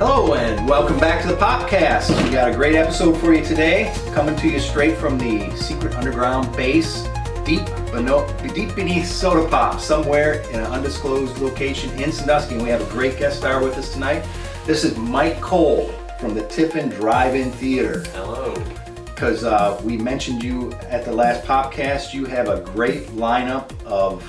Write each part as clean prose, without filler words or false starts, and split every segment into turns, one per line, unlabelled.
Hello and welcome back to the Popcast. We got a great episode for you today, coming to you straight from the secret underground base, deep beneath Soda Pop, somewhere in an undisclosed location in Sandusky. And we have a great guest star with us tonight. This is Mike Cole from the Tiffin Drive-In Theater.
Hello.
Because we mentioned you at the last Popcast. You have a great lineup of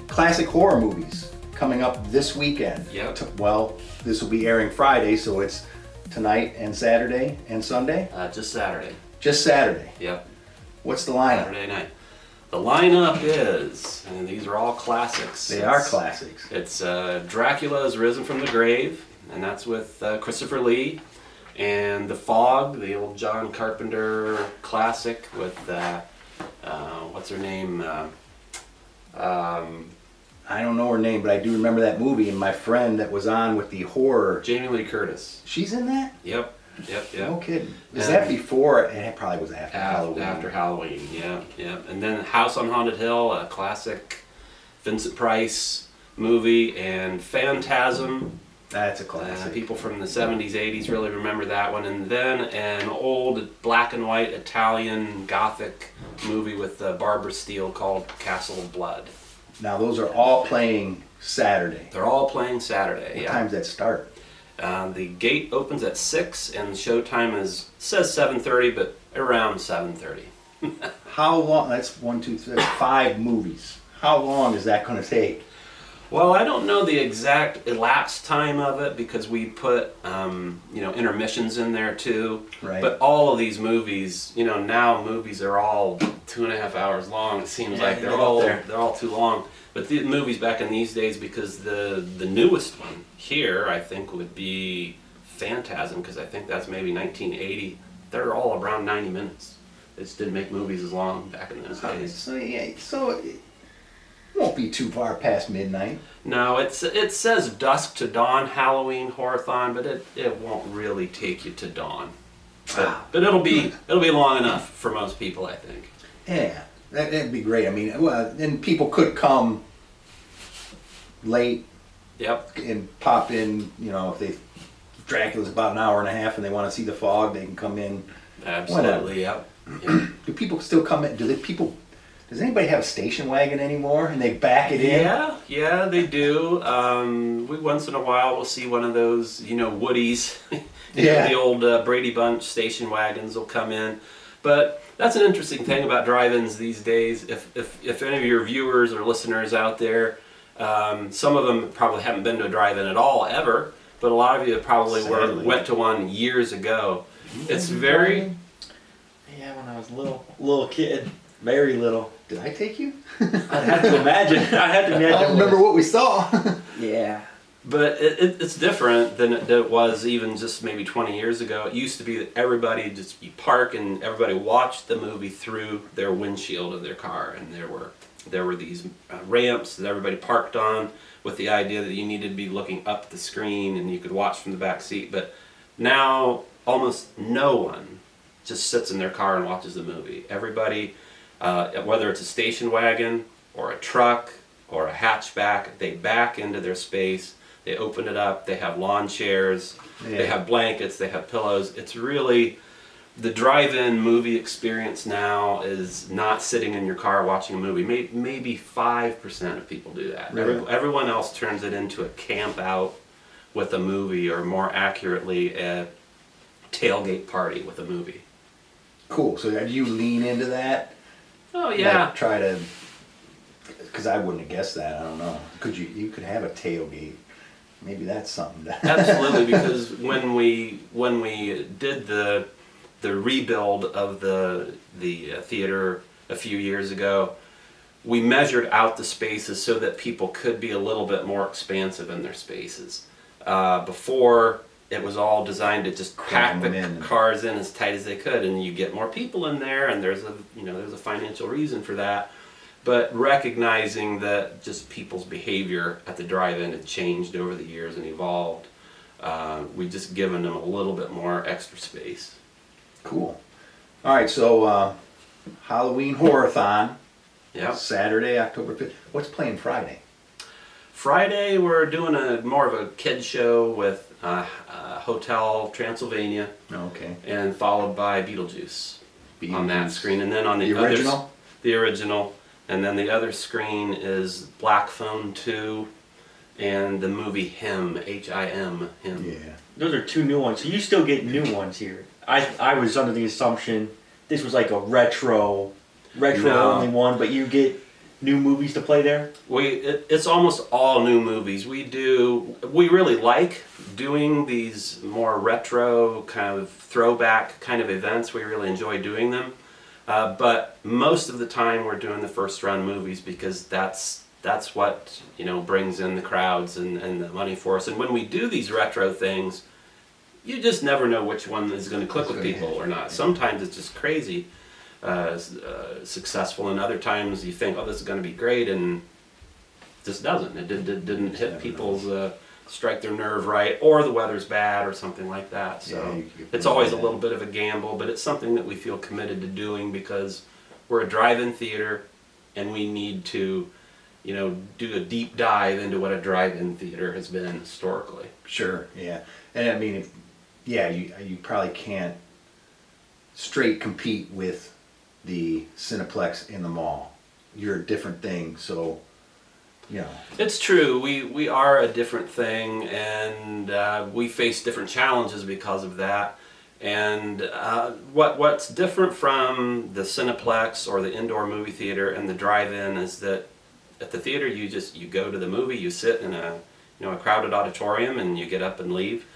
classic horror movies coming up this weekend.
Yep.
Well, this will be airing Friday, so it's tonight and Saturday and Sunday?
Just Saturday.
Just Saturday.
Yep.
What's the lineup?
Saturday night. The lineup is, and these are all classics.
They are classics.
It's Dracula has Risen from the Grave, and that's with Christopher Lee. And The Fog, the old John Carpenter classic with, what's her name?
I don't know her name, but I do remember that movie, and my friend that was on with the horror.
Jamie Lee Curtis.
She's in that?
Yep.
No kidding. Was that before? It probably was after Halloween.
After Halloween, yeah. And then House on Haunted Hill, a classic Vincent Price movie, and Phantasm.
That's a classic.
People from the 70s, 80s really remember that one. And then an old black and white Italian Gothic movie with Barbara Steele called Castle of Blood.
Now those are all playing Saturday.
They're all playing Saturday,
What time does that start?
The gate opens at 6 and showtime says 7:30, but around 7:30.
How long? That's 5 movies. How long is that going to take?
Well, I don't know the exact elapsed time of it because we put, intermissions in there too.
Right.
But all of these movies, now movies are all 2.5 hours long. It seems like they're all too long. But the movies back in these days, because the newest one here, I think, would be Phantasm, because I think that's maybe 1980. They're all around 90 minutes. They just didn't make movies as long back in those days.
So it won't be too far past midnight.
No, it says dusk to dawn, Halloween Horror-Thon, but it won't really take you to dawn. But it'll be long enough for most people, I think.
Yeah, that'd be great. I mean, and people could come late.
Yep.
And pop in. If Dracula's about an hour and a half and they want to see The Fog, they can come in.
Absolutely. Yep.
Do people still come in? Does anybody have a station wagon anymore and they back it in?
Yeah, they do. We once in a while will see one of those, Woodies. The old Brady Bunch station wagons will come in. But that's an interesting thing about drive-ins these days. If any of your viewers or listeners out there, some of them probably haven't been to a drive-in at all ever, but a lot of you probably went to one years ago. It's very...
Yeah, when I was little kid. Very little.
Did I take you?
I'd have to imagine.
I don't remember what we saw.
Yeah.
But it's different than it was even just maybe 20 years ago. It used to be that you park and everybody watched the movie through their windshield of their car, and there were these ramps that everybody parked on with the idea that you needed to be looking up the screen and you could watch from the back seat. But now almost no one just sits in their car and watches the movie. Everybody, whether it's a station wagon or a truck or a hatchback, they back into their space. They open it up, they have lawn chairs, They have blankets, they have pillows. It's really, the drive-in movie experience now is not sitting in your car watching a movie. Maybe 5% of people do that.
Really?
Everyone else turns it into a camp out with a movie, or more accurately, a tailgate party with a movie.
Cool. So do you lean into that?
Oh yeah.
Like try to, because I wouldn't have guessed that. I don't know. You could have a tailgate. Maybe that's something.
Absolutely, because when we did the rebuild of the theater a few years ago, we measured out the spaces so that people could be a little bit more expansive in their spaces. Before, it was all designed to just pack the cars in as tight as they could, and you get more people in there, and there's a financial reason for that. But recognizing that just people's behavior at the drive-in had changed over the years and evolved, we've just given them a little bit more extra space.
Cool. All right, so Halloween Horror-Thon.
Yeah.
Saturday, October 5th. What's playing Friday?
Friday, we're doing more of a kid show with Hotel Transylvania,
Okay.
and followed by Beetlejuice on that
Beetlejuice.
screen. And then on the
original?
the original. And then the other screen is Black Phone 2 and the movie Him, H-I-M, Him.
Yeah.
Those are two new ones. So you still get new ones here. I was under the assumption this was like a retro
No.
only one, but you get new movies to play there?
It's almost all new movies. We really like doing these more retro kind of throwback kind of events. We really enjoy doing them. But most of the time we're doing the first run movies because that's what, brings in the crowds and the money for us. And when we do these retro things, you just never know which one is going to click with people or not. Sometimes it's just crazy successful, and other times you think, oh, this is going to be great, and just doesn't. It didn't hit people's strike their nerve right, or the weather's bad or something like that. So it's always a little bit of a gamble, but it's something that we feel committed to doing because we're a drive-in theater and we need to do a deep dive into what a drive-in theater has been historically.
Sure, yeah. And I mean, you probably can't straight compete with the Cineplex in the mall. You're a different thing, so,
It's true. We are a different thing, and we face different challenges because of that. And what's different from the Cineplex or the indoor movie theater and the drive-in is that at the theater you go to the movie, you sit in a crowded auditorium, and you get up and leave.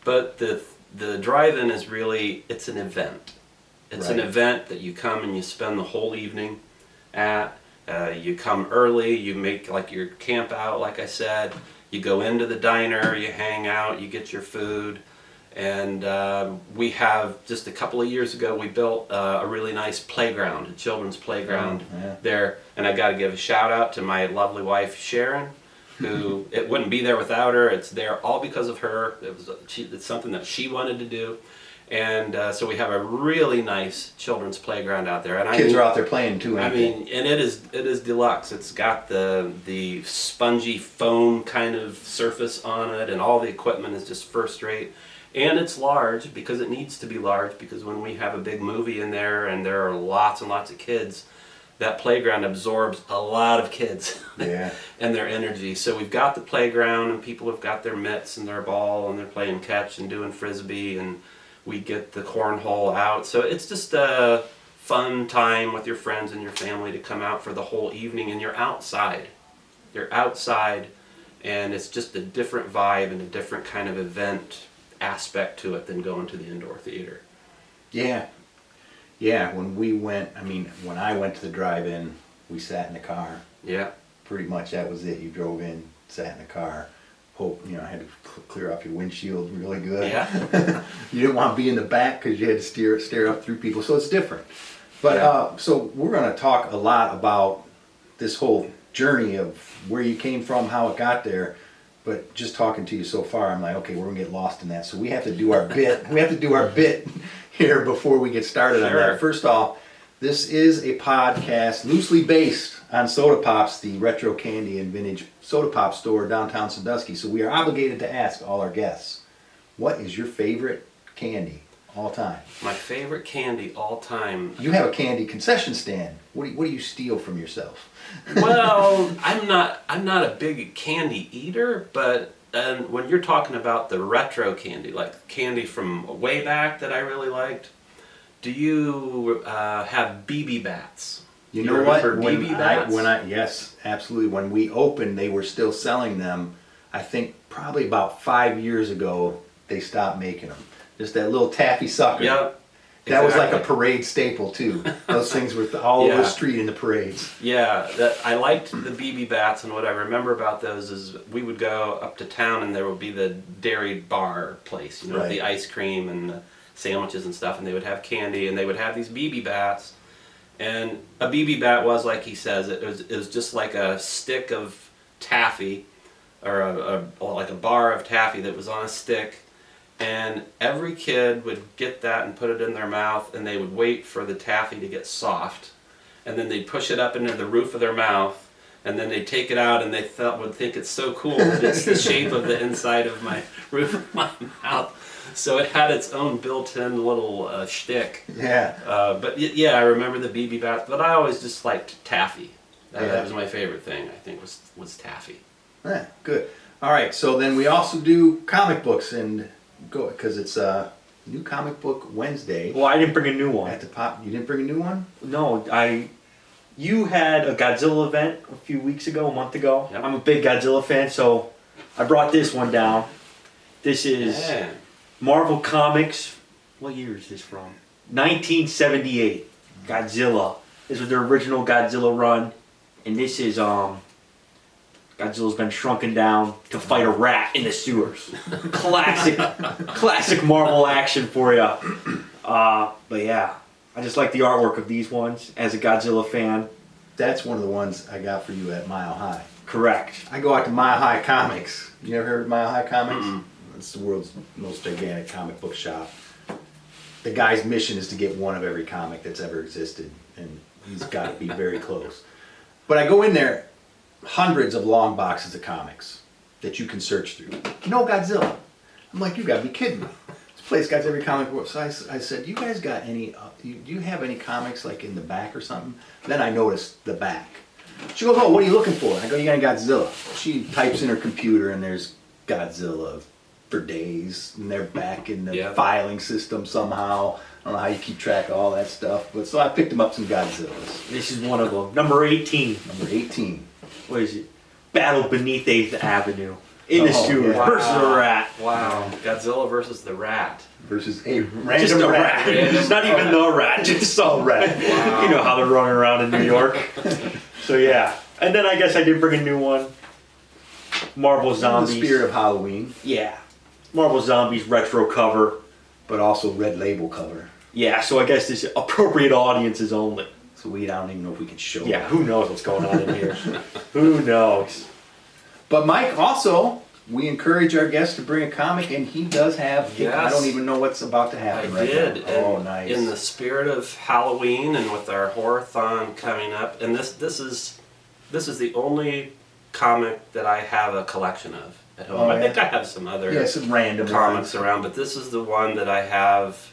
But the drive-in is really, it's an event. It's an event that you come and you spend the whole evening at. You come early, you make like your camp out, like I said. You go into the diner, you hang out, you get your food. And we have, just a couple of years ago, we built a really nice playground, a children's playground there. And I got to give a shout out to my lovely wife, Sharon, who, it wouldn't be there without her. It's there all because of her. It's something that she wanted to do. And so we have a really nice children's playground out there. And
kids are out there playing too.
And it is deluxe. It's got the spongy foam kind of surface on it, and all the equipment is just first rate. And it's large because it needs to be large, because when we have a big movie in there and there are lots and lots of kids, that playground absorbs a lot of kids and their energy. So we've got the playground, and people have got their mitts and their ball, and they're playing catch and doing frisbee, and we get the cornhole out. So it's just a fun time with your friends and your family to come out for the whole evening, and you're outside. You're outside, and it's just a different vibe and a different kind of event aspect to it than going to the indoor theater.
Yeah, when I went to the drive-in, we sat in the car.
Yeah.
Pretty much that was it. You drove in, sat in the car. Had to clear off your windshield really good.
Yeah.
You didn't want to be in the back because you had to stare up through people, so it's different. But so we're going to talk a lot about this whole journey of where you came from, how it got there. But just talking to you so far, I'm like, okay, we're gonna get lost in that. So we have to do our bit. We have to do our bit here before we get started on that. First off, this is a podcast loosely based on Soda Pops, the retro candy and vintage soda pop store downtown Sandusky. So we are obligated to ask all our guests, what is your favorite candy all time?
My favorite candy all time.
You have a candy concession stand. What do you steal from yourself?
Well, I'm not a big candy eater, but when you're talking about the retro candy, like candy from way back that I really liked, do you have BB Bats?
You know what?
BB Bats?
Yes, absolutely. When we opened, they were still selling them. I think probably about 5 years ago, they stopped making them. Just that little taffy sucker.
Yep.
That was like a parade staple too. Those things were all over the street in the parades.
Yeah, I liked the BB Bats, and what I remember about those is we would go up to town and there would be the dairy bar place, the ice cream and the sandwiches and stuff, and they would have candy, and they would have these BB Bats. And a BB Bat was, like he says, it was just like a stick of taffy, or like a bar of taffy that was on a stick. And every kid would get that and put it in their mouth, and they would wait for the taffy to get soft, and then they'd push it up into the roof of their mouth, and then they take it out and they would think it's so cool that it's the shape of the inside of my roof of my mouth. So it had its own built-in little shtick.
Yeah.
But yeah, I remember the BB bats, but I always just liked taffy. That
Yeah.
was my favorite thing, I think, was taffy.
Yeah, good. All right, so then we also do comic books and go because it's New Comic Book Wednesday
Well, I didn't bring a new one.
at the Pop. You didn't bring a new one?
No, you had a Godzilla event a few weeks ago, a month ago.
Yep.
I'm a big Godzilla fan, so I brought this one down. This is
Yeah.
Marvel Comics. What year is this from? 1978. Godzilla. This was their original Godzilla run, and this is Godzilla's been shrunken down to fight a rat in the sewers. classic Marvel action for you. But yeah, I just like the artwork of these ones as a Godzilla fan.
That's one of the ones I got for you at Mile High.
Correct.
I go out to Mile High Comics. You ever heard of Mile High Comics? It's the world's most gigantic comic book shop. The guy's mission is to get one of every comic that's ever existed, and he's got to be very close. But I go in there, hundreds of long boxes of comics that you can search through. No Godzilla. I'm like, you gotta be kidding me. This place got every comic book. So I said, you guys got any, do you have any comics like in the back or something? Then I noticed the back. She goes, oh, what are you looking for? I go, you got any Godzilla? She types in her computer and there's Godzilla for days, and they're back in the filing system somehow. I don't know how you keep track of all that stuff, but so I picked them up some Godzillas.
This is one of them. Number 18.
Number 18.
What is it? Battle Beneath 8th Avenue. In the sewer
yeah.
versus a rat.
Wow. Godzilla versus the rat.
Versus a
Just
random
a
rat.
rat. It's not even the rat, just a rat.
Wow.
You know how they're running around in New York. So yeah. And then I guess I did bring a new one. Marvel
In the
Zombies.
spirit of Halloween,
Yeah. Marvel Zombies retro cover.
but also red label cover.
Yeah, so I guess this appropriate audiences only.
So I don't even know if we can show
Yeah,
it.
who knows what's going on in here? Who knows?
But Mike, also, we encourage our guests to bring a comic, and he does have.
Yes.
I don't even know what's about to
I
happen right
did.
now. Oh,
and
nice.
In the spirit of Halloween and with our horror-thon coming up, and this is the only comic that I have a collection of at home.
Oh,
I
yeah?
think I have some other
Yeah, some random
comics
ones.
around, but this is the one that I have.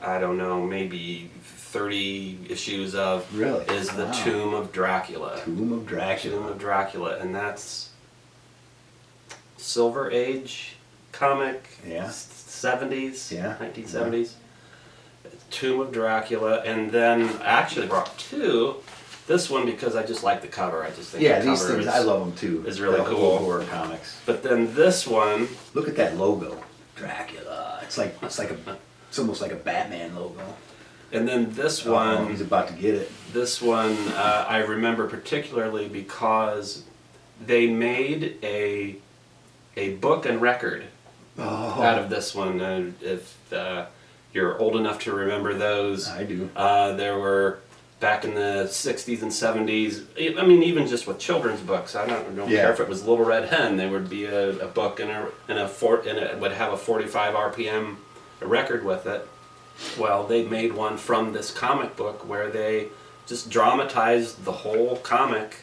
I don't know, maybe 30 issues of.
Really?
Is the
Wow.
Tomb of Dracula.
Tomb of Dracula.
Tomb of Dracula, and that's Silver Age comic.
Yeah.
70s.
Yeah.
1970s. Tomb of Dracula, and then I actually brought two. This one because I just like the cover. I just think
Yeah,
the
these
cover
things,
is,
I love them too.
is really
The whole
cool.
horror comics.
But then this one,
Look at that logo. Dracula. It's almost like a Batman logo.
and then this
Oh,
one.
he's about to get it.
This one I remember particularly because they made a book and record out of this one. If you're old enough to remember those,
I do.
there were back in the 60s and 70s. I mean, even just with children's books. I don't
Yeah.
care if it was Little Red Hen. There would be a book and it would have a 45 RPM record with it. Well, they made one from this comic book where they just dramatized the whole comic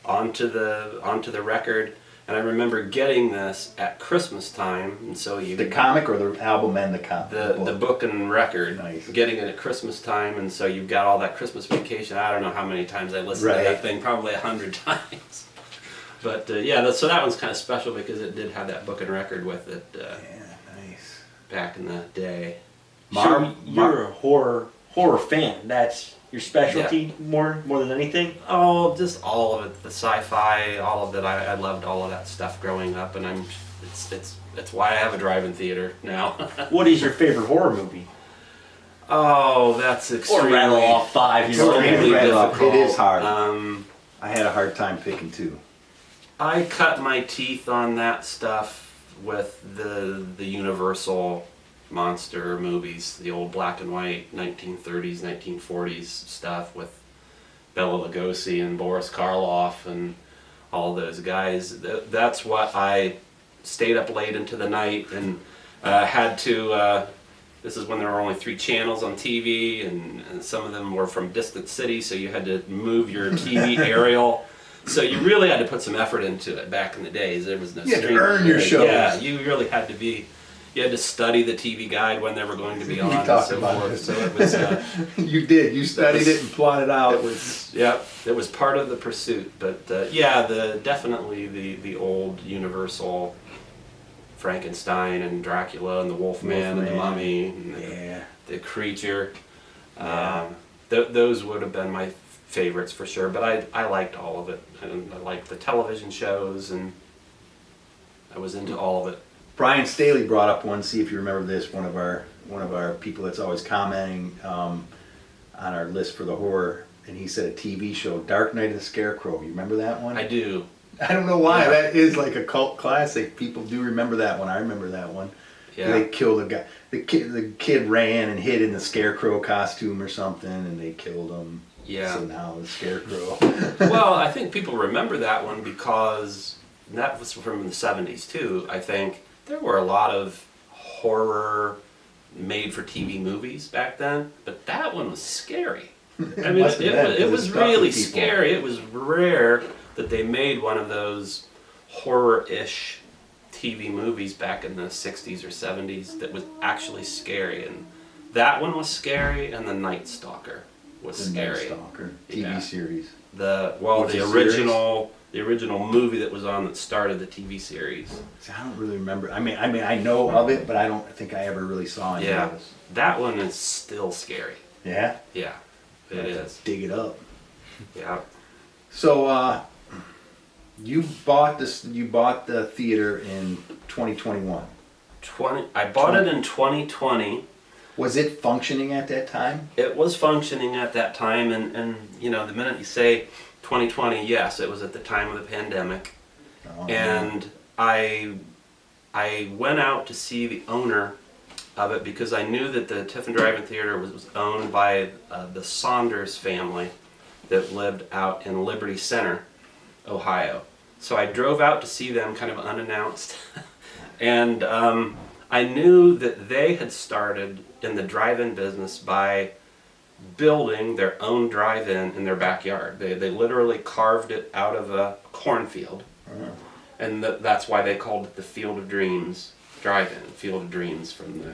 onto the record. And I remember getting this at Christmas time, and so you
The comic or the album and the comic?
the book and record,
Nice.
getting it at Christmas time, and so you've got all that Christmas vacation. I don't know how many times I listened
Right.
to that thing, probably 100 times. But yeah, so that one's kind of special because it did have that book and record with it
Yeah, nice.
back in the day.
So you're a horror fan. That's your specialty more than anything?
Oh, just all of it, the sci-fi, all of it. I loved all of that stuff growing up, and it's why I have a drive-in theater now.
What is your favorite horror movie?
Oh, that's extremely.
Or rattle off 5, you know.
extremely difficult.
It is hard.
I
had a hard time picking two.
I cut my teeth on that stuff with the Universal monster movies, the old black and white 1930s, 1940s stuff with Bela Lugosi and Boris Karloff and all those guys. That's what I stayed up late into the night and had to This is when there were only 3 channels on TV, and some of them were from distant cities, so you had to move your TV aerial. So you really had to put some effort into it back in the days. There was no
You had to
streaming.
earn your shows.
Yeah, you really had to be. You had to study the TV guide when they were going to be on, and
talked
so
about
forth.
this.
So it was.
You did. You studied it and plotted out.
It was. Yeah, it was part of the pursuit. But definitely the old Universal Frankenstein and Dracula and the Wolfman and the Mummy and the Creature.
Yeah.
Those would have been my favorites for sure. But I liked all of it, and I liked the television shows, and I was into all of it.
Brian Staley brought up one. See if you remember this. One of our people that's always commenting on our list for the horror, and he said a TV show, Dark Night of the Scarecrow. You remember that one?
I do.
I don't know why.
Yeah.
That is like a cult classic. People do remember that one. I remember that one.
Yeah.
They killed a guy. The kid ran and hid in the Scarecrow costume or something, and they killed him.
Yeah.
So now the Scarecrow.
Well, I think people remember that one because that was from the 70s too. I think there were a lot of horror made-for-TV movies back then, but that one was scary. I mean, it was really scary. It was rare that they made one of those horror-ish TV movies back in the 60s or 70s that was actually scary. And that one was scary, and The Night Stalker was scary.
Night Stalker TV
Yeah.
series.
The original movie that was on that started the TV series.
See, I don't really remember. I mean, I know of it, but I don't think I ever really saw any of this.
That one is still scary.
Yeah?
Yeah, it is.
Dig it up.
Yeah.
So, you bought the theater in 2021.
I bought it in 2020.
Was it functioning at that time?
It was functioning at that time, and you know, the minute you say 2020, yes, it was at the time of the pandemic.
Oh,
And I went out to see the owner of it because I knew that the Tiffin Drive-In Theater was owned by the Saunders family that lived out in Liberty Center, Ohio. So I drove out to see them kind of unannounced. And I knew that they had started in the drive-in business by building their own drive-in in their backyard. They literally carved it out of a cornfield. And that's why they called it the Field of Dreams Drive-In, Field of Dreams from the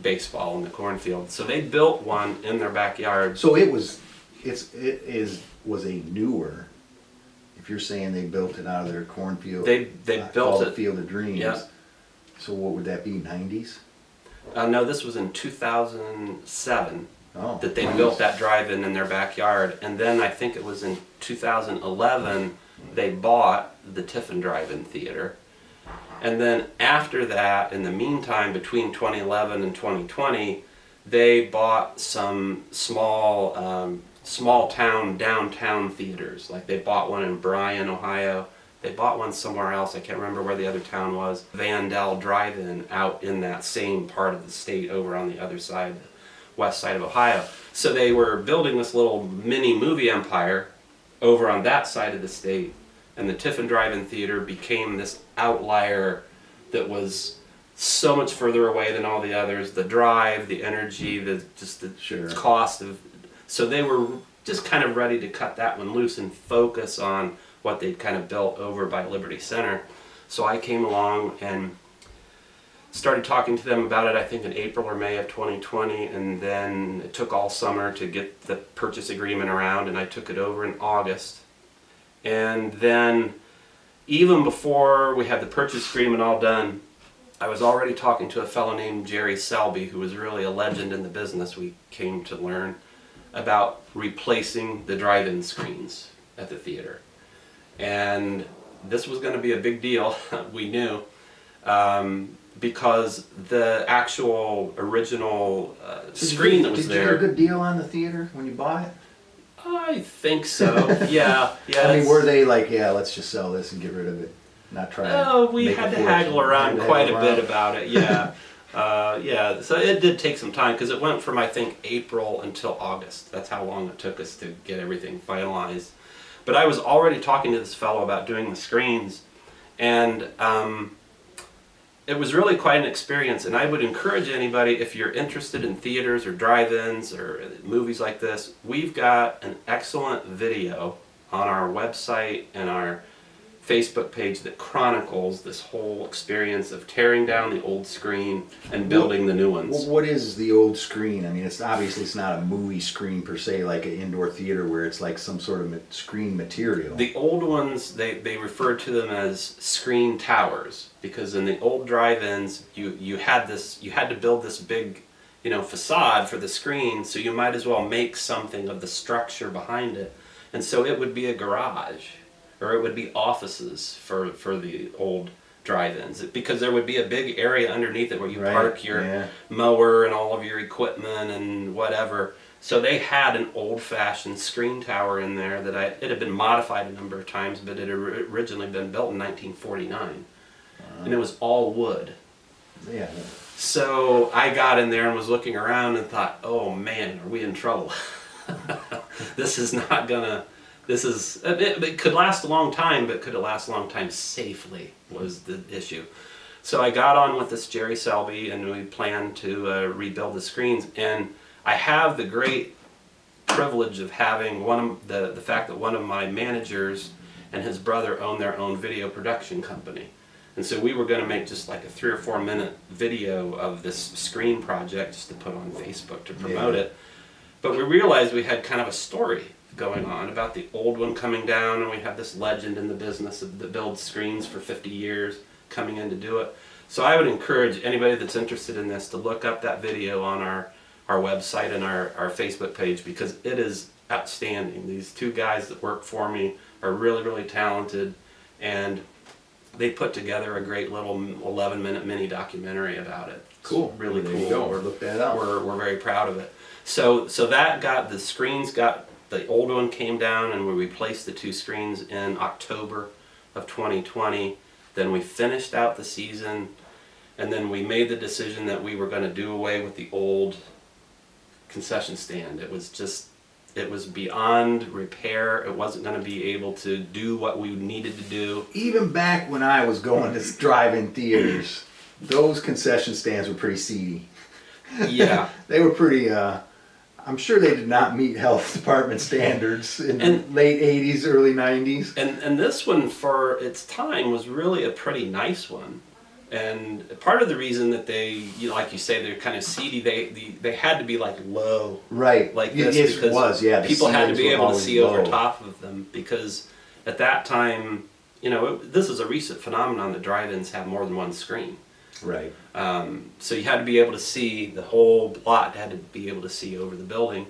baseball in the cornfield. So they built one in their backyard.
So was a newer. If you're saying they built it out of their cornfield,
They built it.
Field of Dreams.
Yeah.
So what would that be? 90s?
No, this was in 2007
Oh,
that they
nice.
built that drive-in in their backyard. And then I think it was in 2011 they bought the Tiffin Drive-In Theater. And then after that, in the meantime, between 2011 and 2020, they bought some small town downtown theaters. Like they bought one in Bryan, Ohio. They bought one somewhere else. I can't remember where the other town was. Vandell Drive-In out in that same part of the state over on the other side, west side of Ohio. So they were building this little mini movie empire over on that side of the state. And the Tiffin Drive-In Theater became this outlier that was so much further away than all the others. The drive, the energy, the cost of... So they were just kind of ready to cut that one loose and focus on what they'd kind of built over by Liberty Center. So I came along and started talking to them about it, I think in April or May of 2020, and then it took all summer to get the purchase agreement around, and I took it over in August. And then even before we had the purchase agreement all done, I was already talking to a fellow named Jerry Selby, who was really a legend in the business, we came to learn, about replacing the drive-in screens at the theater. And this was going to be a big deal, we knew, because the actual original screen that was there...
Did you get a good deal on the theater when you bought it?
I think so, yeah.
I mean, were they like, yeah, let's just sell this and get rid of it, not try to
we
make
had
a
to
fortune.
haggle around quite a bit
Around.
about it, yeah. So it did take some time because it went from, I think, April until August. That's how long it took us to get everything finalized. But I was already talking to this fellow about doing the screens, and it was really quite an experience, and I would encourage anybody, if you're interested in theaters or drive-ins or movies like this, we've got an excellent video on our website and our Facebook page that chronicles this whole experience of tearing down the old screen and building the new ones.
What is the old screen? I mean, it's obviously it's not a movie screen per se, like an indoor theater where it's like some sort of screen material.
The old ones, they referred to them as screen towers, because in the old drive-ins, you had to build this big, facade for the screen, so you might as well make something of the structure behind it. And so it would be a garage, or it would be offices for the old drive-ins, because there would be a big area underneath it where you park your mower and all of your equipment and whatever. So they had an old-fashioned screen tower in there that it had been modified a number of times, but it had originally been built in 1949, and it was all wood.
Yeah.
So I got in there and was looking around and thought, oh man, are we in trouble? This is not gonna. It could last a long time, but could it last a long time safely was the issue. So I got on with this Jerry Selby, and we planned to rebuild the screens. And I have the great privilege of having the fact that one of my managers and his brother own their own video production company. And so we were going to make just like a 3 or 4 minute video of this screen project just to put on Facebook to promote it. But we realized we had kind of a story going on about the old one coming down, and we have this legend in the business that builds screens for 50 years coming in to do it. So I would encourage anybody that's interested in this to look up that video on our website and our Facebook page, because it is outstanding. These two guys that work for me are really, really talented, and they put together a great little 11-minute mini documentary about it.
Cool.
It's really
There
cool.
you go. Look that up.
We're very proud of it. So that got the screens got. The old one came down, and we replaced the 2 screens in October of 2020. Then we finished out the season, and then we made the decision that we were going to do away with the old concession stand. It was beyond repair. It wasn't going to be able to do what we needed to do.
Even back when I was going to drive-in theaters, those concession stands were pretty seedy.
Yeah.
They were pretty... I'm sure they did not meet health department standards in the late 80s, early 90s.
And this one, for its time, was really a pretty nice one. And part of the reason that they, like you say, they're kind of seedy, they had to be like low.
Right.
Like this,
yes,
because
it was, yeah.
people had to be able to see over
low.
top of them, because at that time, this is a recent phenomenon that drive-ins have more than one screen.
Right.
So you had to be able to see the whole lot, had to be able to see over the building.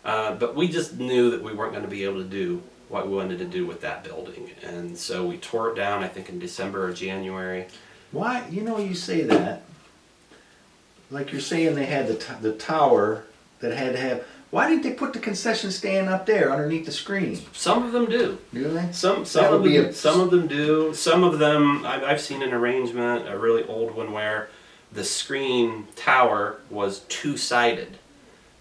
But we just knew that we weren't going to be able to do what we wanted to do with that building. And so we tore it down, I think in December or January.
Why, you say that, like you're saying they had the tower that had to have, why didn't they put the concession stand up there underneath the screen?
Some of them do.
Do they?
Some
That would
of
be
them, some of them do. Some of them, I've seen an arrangement, a really old one, where the screen tower was 2-sided,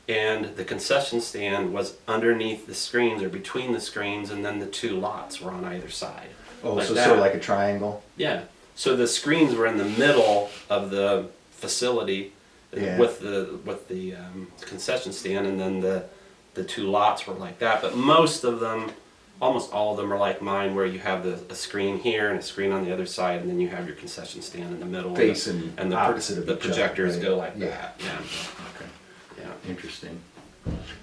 and the concession stand was underneath the screens or between the screens, and then the 2 lots were on either side.
Oh,
like
so
that.
sort of like a triangle?
Yeah. So the screens were in the middle of the facility with the concession stand, and then the 2 lots were like that. But most of them, almost all of them, are like mine, where you have a screen here and a screen on the other side, and then you have your concession stand in the middle.
Facing
and the
opposite of
the
each other,
projectors
right?
go like
Yeah.
that. Yeah.
Okay.
Yeah.
Interesting.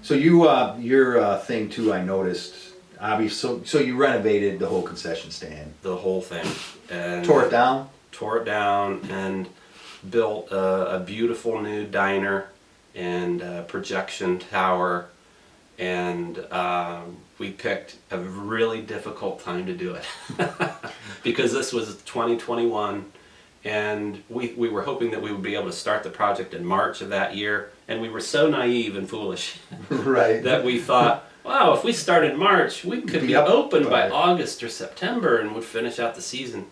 So your thing too, I noticed, obviously, so you renovated the whole concession stand.
The whole thing. And
Tore it down?
Tore it down and built a beautiful new diner and a projection tower, and we picked a really difficult time to do it because this was 2021, and we were hoping that we would be able to start the project in March of that year, and we were so naive and foolish
Right.
that we thought, wow, if we start in March, we could be
up
open
by
by August or September and would finish out the season.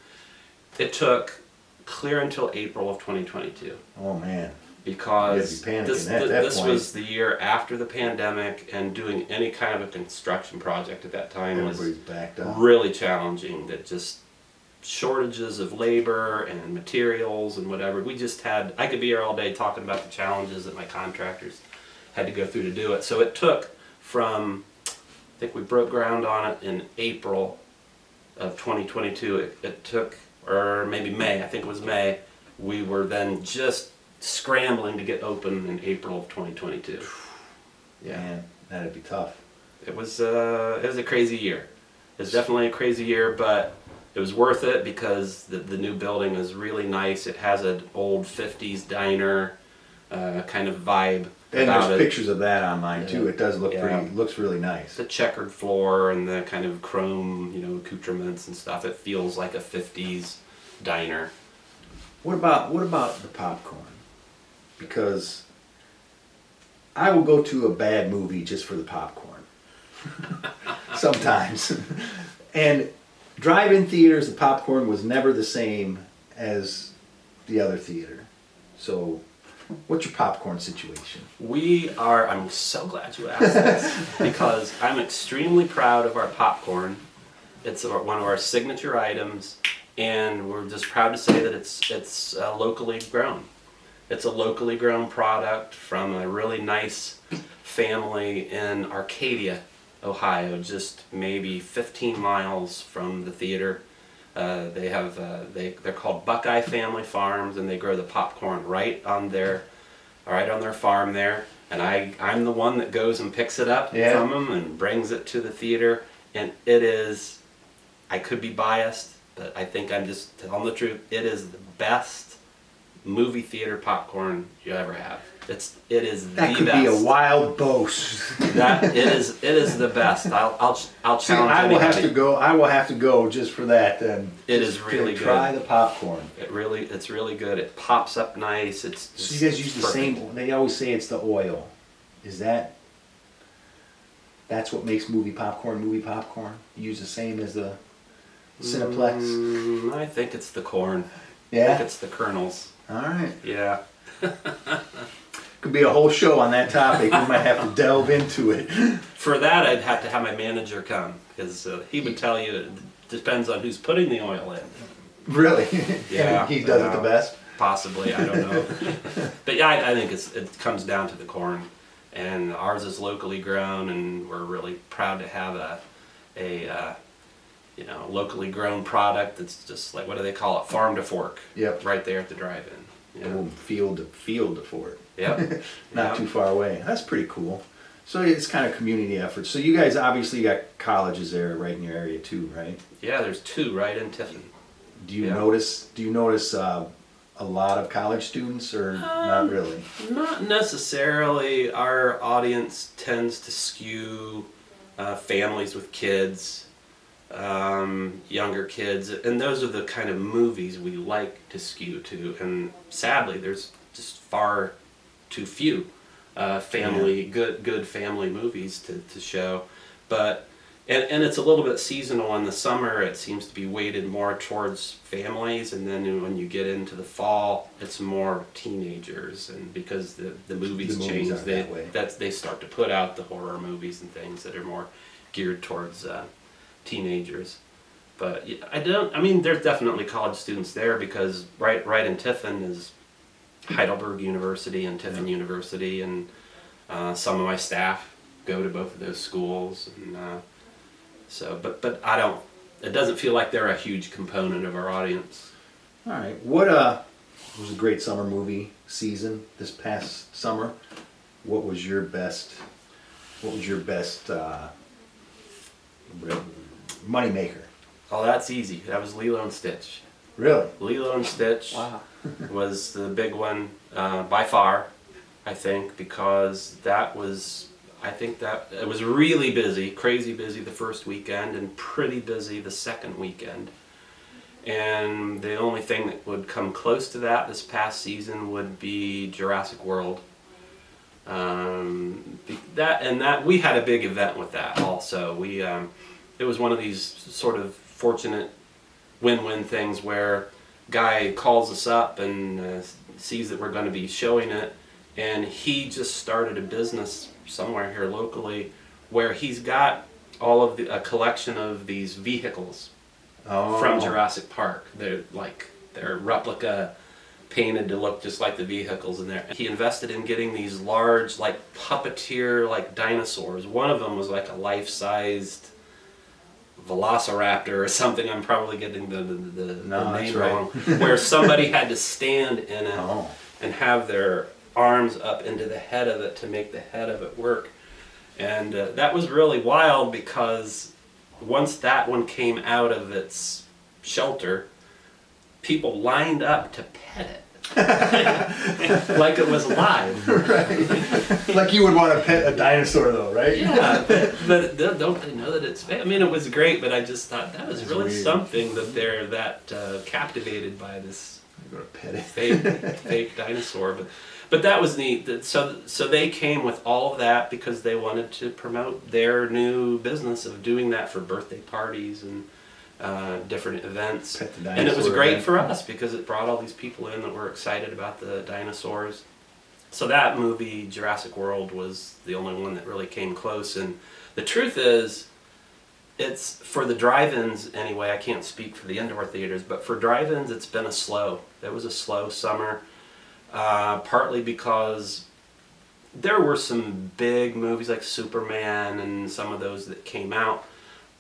It took clear until April of 2022.
Oh man.
Because
You'd be panicking
this,
at that
this
point.
was the year after the pandemic, and doing any kind of a construction project at that time was
Everybody's backed up.
really challenging. That just, shortages of labor and materials and whatever. I could be here all day talking about the challenges that my contractors had to go through to do it. So it took from, I think we broke ground on it in April of 2022. It took, or maybe May, I think it was May. We were then just scrambling to get open in April of 2022.
Yeah, man, that'd be tough.
It was a crazy year. It was definitely a crazy year, but it was worth it because the new building is really nice. It has an old 50s diner kind of vibe.
And there's pictures of that online too. It does look pretty. Looks really nice.
The checkered floor and the kind of chrome, accoutrements and stuff. It feels like a 50s diner.
What about the popcorn? Because I will go to a bad movie just for the popcorn. Sometimes. And drive-in theaters, the popcorn was never the same as the other theater. So, what's your popcorn situation?
I'm so glad you asked this because I'm extremely proud of our popcorn. It's one of our signature items, and we're just proud to say that it's locally grown. It's a locally grown product from a really nice family in Arcadia, Ohio, just maybe 15 miles from the theater. They're called Buckeye Family Farms, and they grow the popcorn right on their farm there. And I'm the one that goes and picks it up from them and brings it to the theater. And it is, I could be biased, but I think I'm just telling the truth. It is the best movie theater popcorn you ever have. It is the best.
That could be a wild boast.
It is the best. I'll challenge
I will
anybody.
I will have to go just for that. Then
it is really good.
Try the popcorn.
It's really good. It pops up nice. It's just
so you guys use the same. They always say it's the oil. Is that's what makes movie popcorn? You use the same as the Cineplex.
I think it's the corn.
Yeah.
I think it's the kernels.
All right.
Yeah.
Could be a whole show on that topic. We might have to delve into it.
For that, I'd have to have my manager come because he would tell you it depends on who's putting the oil in.
Really?
Yeah.
He does it the best?
Possibly, I don't know. But yeah, I think it comes down to the corn. And ours is locally grown, and we're really proud to have a locally grown product that's just like, what do they call it? Farm to fork.
Yep.
Right there at the drive-in. Yeah.
Field to fork.
Yep.
Not too far away. That's pretty cool. So it's kind of community effort. So you guys obviously got colleges there right in your area too, right?
Yeah, there's 2 right in Tiffin.
Do you notice a lot of college students or not really?
Not necessarily. Our audience tends to skew families with kids, younger kids, and those are the kind of movies we like to skew to. And sadly, there's just far too few good family movies to show. But and it's a little bit seasonal. In the summer, it seems to be weighted more towards families, and then when you get into the fall, it's more teenagers. And because the movies change, they start to put out the horror movies and things that are more geared towards teenagers. But there's definitely college students there because right in Tiffin is Heidelberg University and Tiffin University, and some of my staff go to both of those schools, and but it doesn't feel like they're a huge component of our audience.
All right. It was a great summer movie season this past summer. What was your best money maker?
Oh, that's easy. That was Lilo and Stitch.
Really?
Lilo and Stitch was the big one by far, I think, because it was really busy, crazy busy the first weekend and pretty busy the second weekend. And the only thing that would come close to that this past season would be Jurassic World. That we had a big event with that also. It was one of these sort of fortunate win-win things where guy calls us up and sees that we're going to be showing it, and he just started a business somewhere here locally where he's got a collection of these vehicles from Jurassic Park. They're replica painted to look just like the vehicles in there. He invested in getting these large, like puppeteer, like dinosaurs. One of them was like a life-sized velociraptor or something. I'm probably getting the name wrong. Where somebody had to stand in it and have their arms up into the head of it to make the head of it work. And that was really wild, because once that one came out of its shelter, people lined up to pet it. Like it was alive.
Right. Like you would want to pet a dinosaur though, right?
Yeah, but don't they know that it's fake? I mean, it was great, but I just thought that was really weird. Something that they're that captivated by this fake dinosaur. But that was neat. So they came with all of that because they wanted to promote their new business of doing that for birthday parties and different events. And it was great for us because it brought all these people in that were excited about the dinosaurs. So that movie, Jurassic World, was the only one that really came close. And the truth is, it's for the drive-ins anyway. I can't speak for the indoor theaters, but for drive-ins, it was a slow summer. Partly because there were some big movies like Superman and some of those that came out,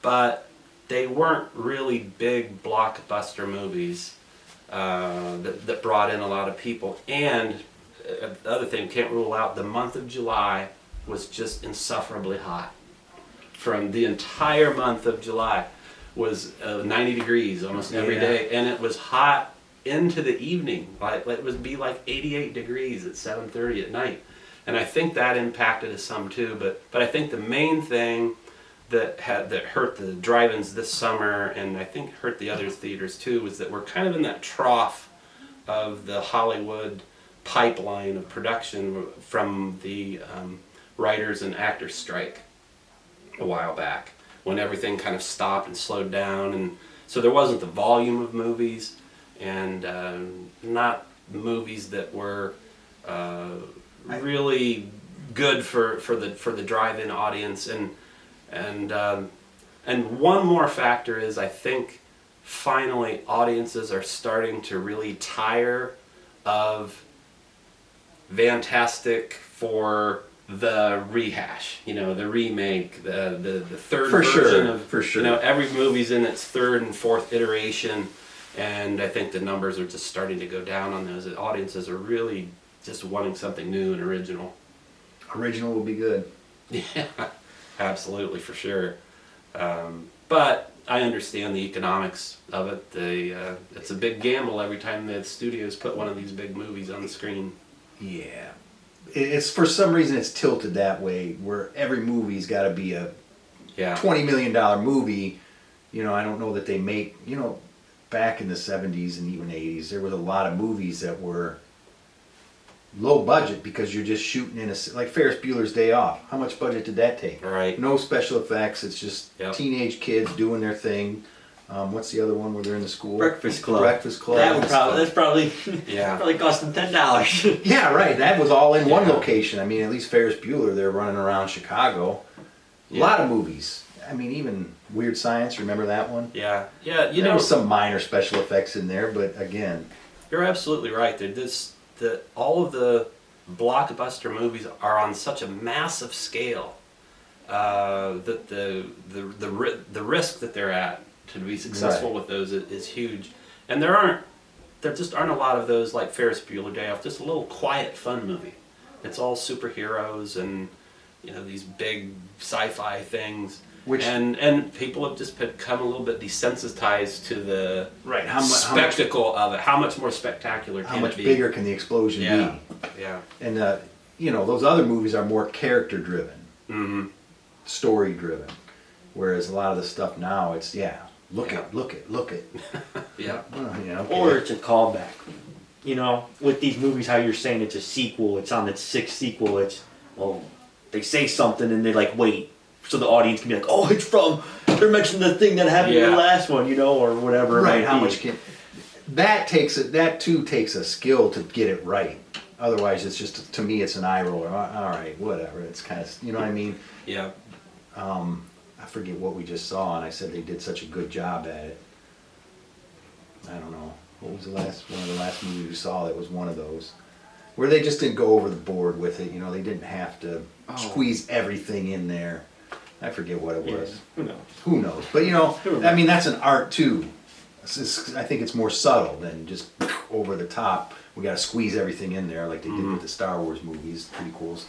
but they weren't really big blockbuster movies that brought in a lot of people. And the other thing, can't rule out, the month of July was just insufferably hot. From the entire month of July was 90 degrees almost every day, and it was hot into the evening. Like it would be like 88 degrees at 7:30 at night, and I think that impacted us some too. But I think the main thing that hurt the drive-ins this summer, and I think hurt the other theaters too, was that we're kind of in that trough of the Hollywood pipeline of production from the writers and actors strike a while back, when everything kind of stopped and slowed down, and so there wasn't the volume of movies, and not movies that were really good for the drive-in audience. And one more factor is, I think finally audiences are starting to really tire of Fantastic for the rehash, the remake, the third version of, every movie's in its third and fourth iteration, and I think the numbers are just starting to go down on those. The audiences are really just wanting something new and original.
Original will be good.
Yeah, absolutely, for sure. But I understand the economics of it. It's a big gamble every time the studios put one of these big movies on the screen.
Yeah. It's, for some reason, it's tilted that way, where every movie's got to be a $20 million movie. I don't know that they make, back in the 70s and even 80s, there was a lot of movies that were low budget because you're just shooting in like Ferris Bueller's Day Off. How much budget did that take?
Right.
No special effects. It's just teenage kids doing their thing. What's the other one where they're in the school?
Breakfast Club.
Breakfast Club.
That's probably probably cost them $10.
Yeah, right. That was all in one location. I mean, at least Ferris Bueller, they're running around Chicago. A lot of movies. I mean, even Weird Science. Remember that one?
Yeah.
There was some minor special effects in there, but again,
you're absolutely right. All of the blockbuster movies are on such a massive scale that the risk that they're at to be successful with those is huge. And there just aren't a lot of those like Ferris Bueller Day Off, just a little quiet fun movie. It's all superheroes and these big sci-fi things. And people have just become a little bit desensitized to the spectacle of it. How much more spectacular can it be? How much
bigger can the explosion be?
Yeah.
And those other movies are more character driven, story driven, whereas a lot of the stuff now it's look it.
Yeah.
Okay.
Or it's a callback. With these movies, how you're saying it's a sequel, it's on its sixth sequel. They say something and they wait. So the audience can be like, oh, they're mentioning the thing that happened in the last one, or whatever.
Right, that too takes a skill to get it right. Otherwise, it's just, to me, it's an eye roller. All right, whatever. It's kind of, you know what I mean?
Yeah.
I forget what we just saw, and I said they did such a good job at it. I don't know, what was one of the last movies you saw that was one of those? Where they just didn't go over the board with it, they didn't have to squeeze everything in there. I forget what it was.
Yeah,
Who knows? But I mean, that's an art too. I think it's more subtle than just over the top. We got to squeeze everything in there like they did with the Star Wars movies, prequels.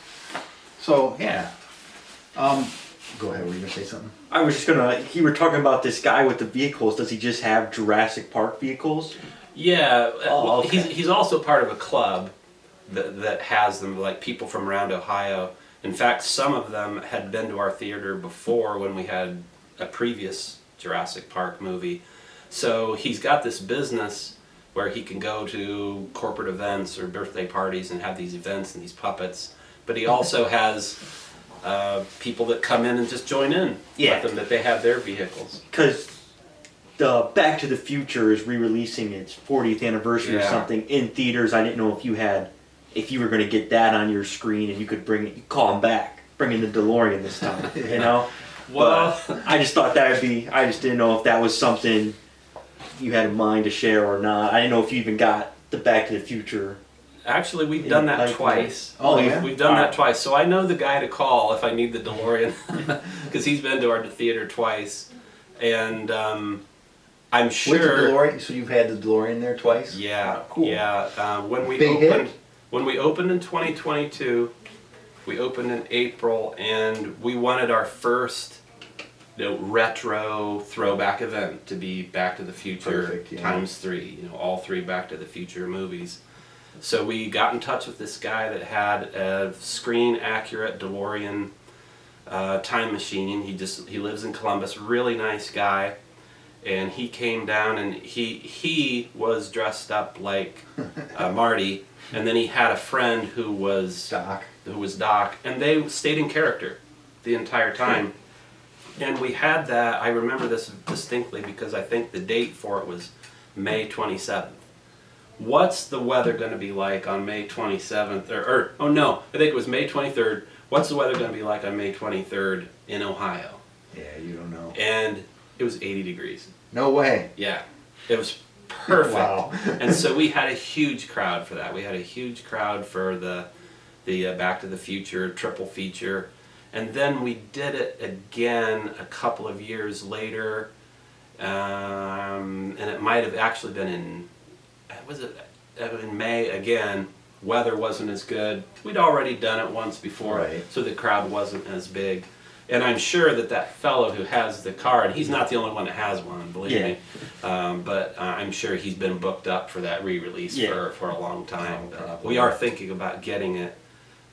So yeah. Go ahead. Were you gonna say something?
I was just gonna. You were talking about this guy with the vehicles. Does he just have Jurassic Park vehicles?
Yeah.
Oh, okay.
He's also part of a club that has them, like people from around Ohio. In fact, some of them had been to our theater before when we had a previous Jurassic Park movie. So he's got this business where he can go to corporate events or birthday parties and have these events and these puppets. But he also has people that come in and just join in with them, that they have their vehicles.
Because the Back to the Future is re-releasing its 40th anniversary or something in theaters. I didn't know if you were going to get that on your screen and you could call him back, bring in the DeLorean this time, Well, but I just thought that would be, I just didn't know if that was something you had in mind to share or not. I didn't know if you even got the Back to the Future.
Actually, we've done that twice.
Oh, yeah?
We've done that twice. So I know the guy to call if I need the DeLorean, because he's been to our theater twice. And I'm sure...
With the DeLorean? So you've had the DeLorean there twice?
Yeah.
Cool.
Yeah. When we opened in 2022, we opened in April, and we wanted our first retro throwback event to be Back to the Future times 3. All 3 Back to the Future movies. So we got in touch with this guy that had a screen accurate DeLorean time machine. He lives in Columbus, really nice guy. And he came down and he was dressed up like Marty, and then he had a friend who was Doc, and they stayed in character the entire time. And we had that, I remember this distinctly because I think the date for it was May 27th. What's the weather going to be like on May 27th? I think it was May 23rd. What's the weather going to be like on May 23rd in Ohio?
Yeah, you don't know.
And it was 80 degrees.
No way.
Yeah, it was perfect.
Wow.
And so we had a huge crowd for that. We had a huge crowd for the Back to the Future triple feature. And then we did it again a couple of years later. And it might have actually been in May again. Weather wasn't as good. We'd already done it once before, so the crowd wasn't as big. And I'm sure that fellow who has the car, and he's not the only one that has one, believe me, but I'm sure he's been booked up for that re-release for a long time. We are thinking about getting it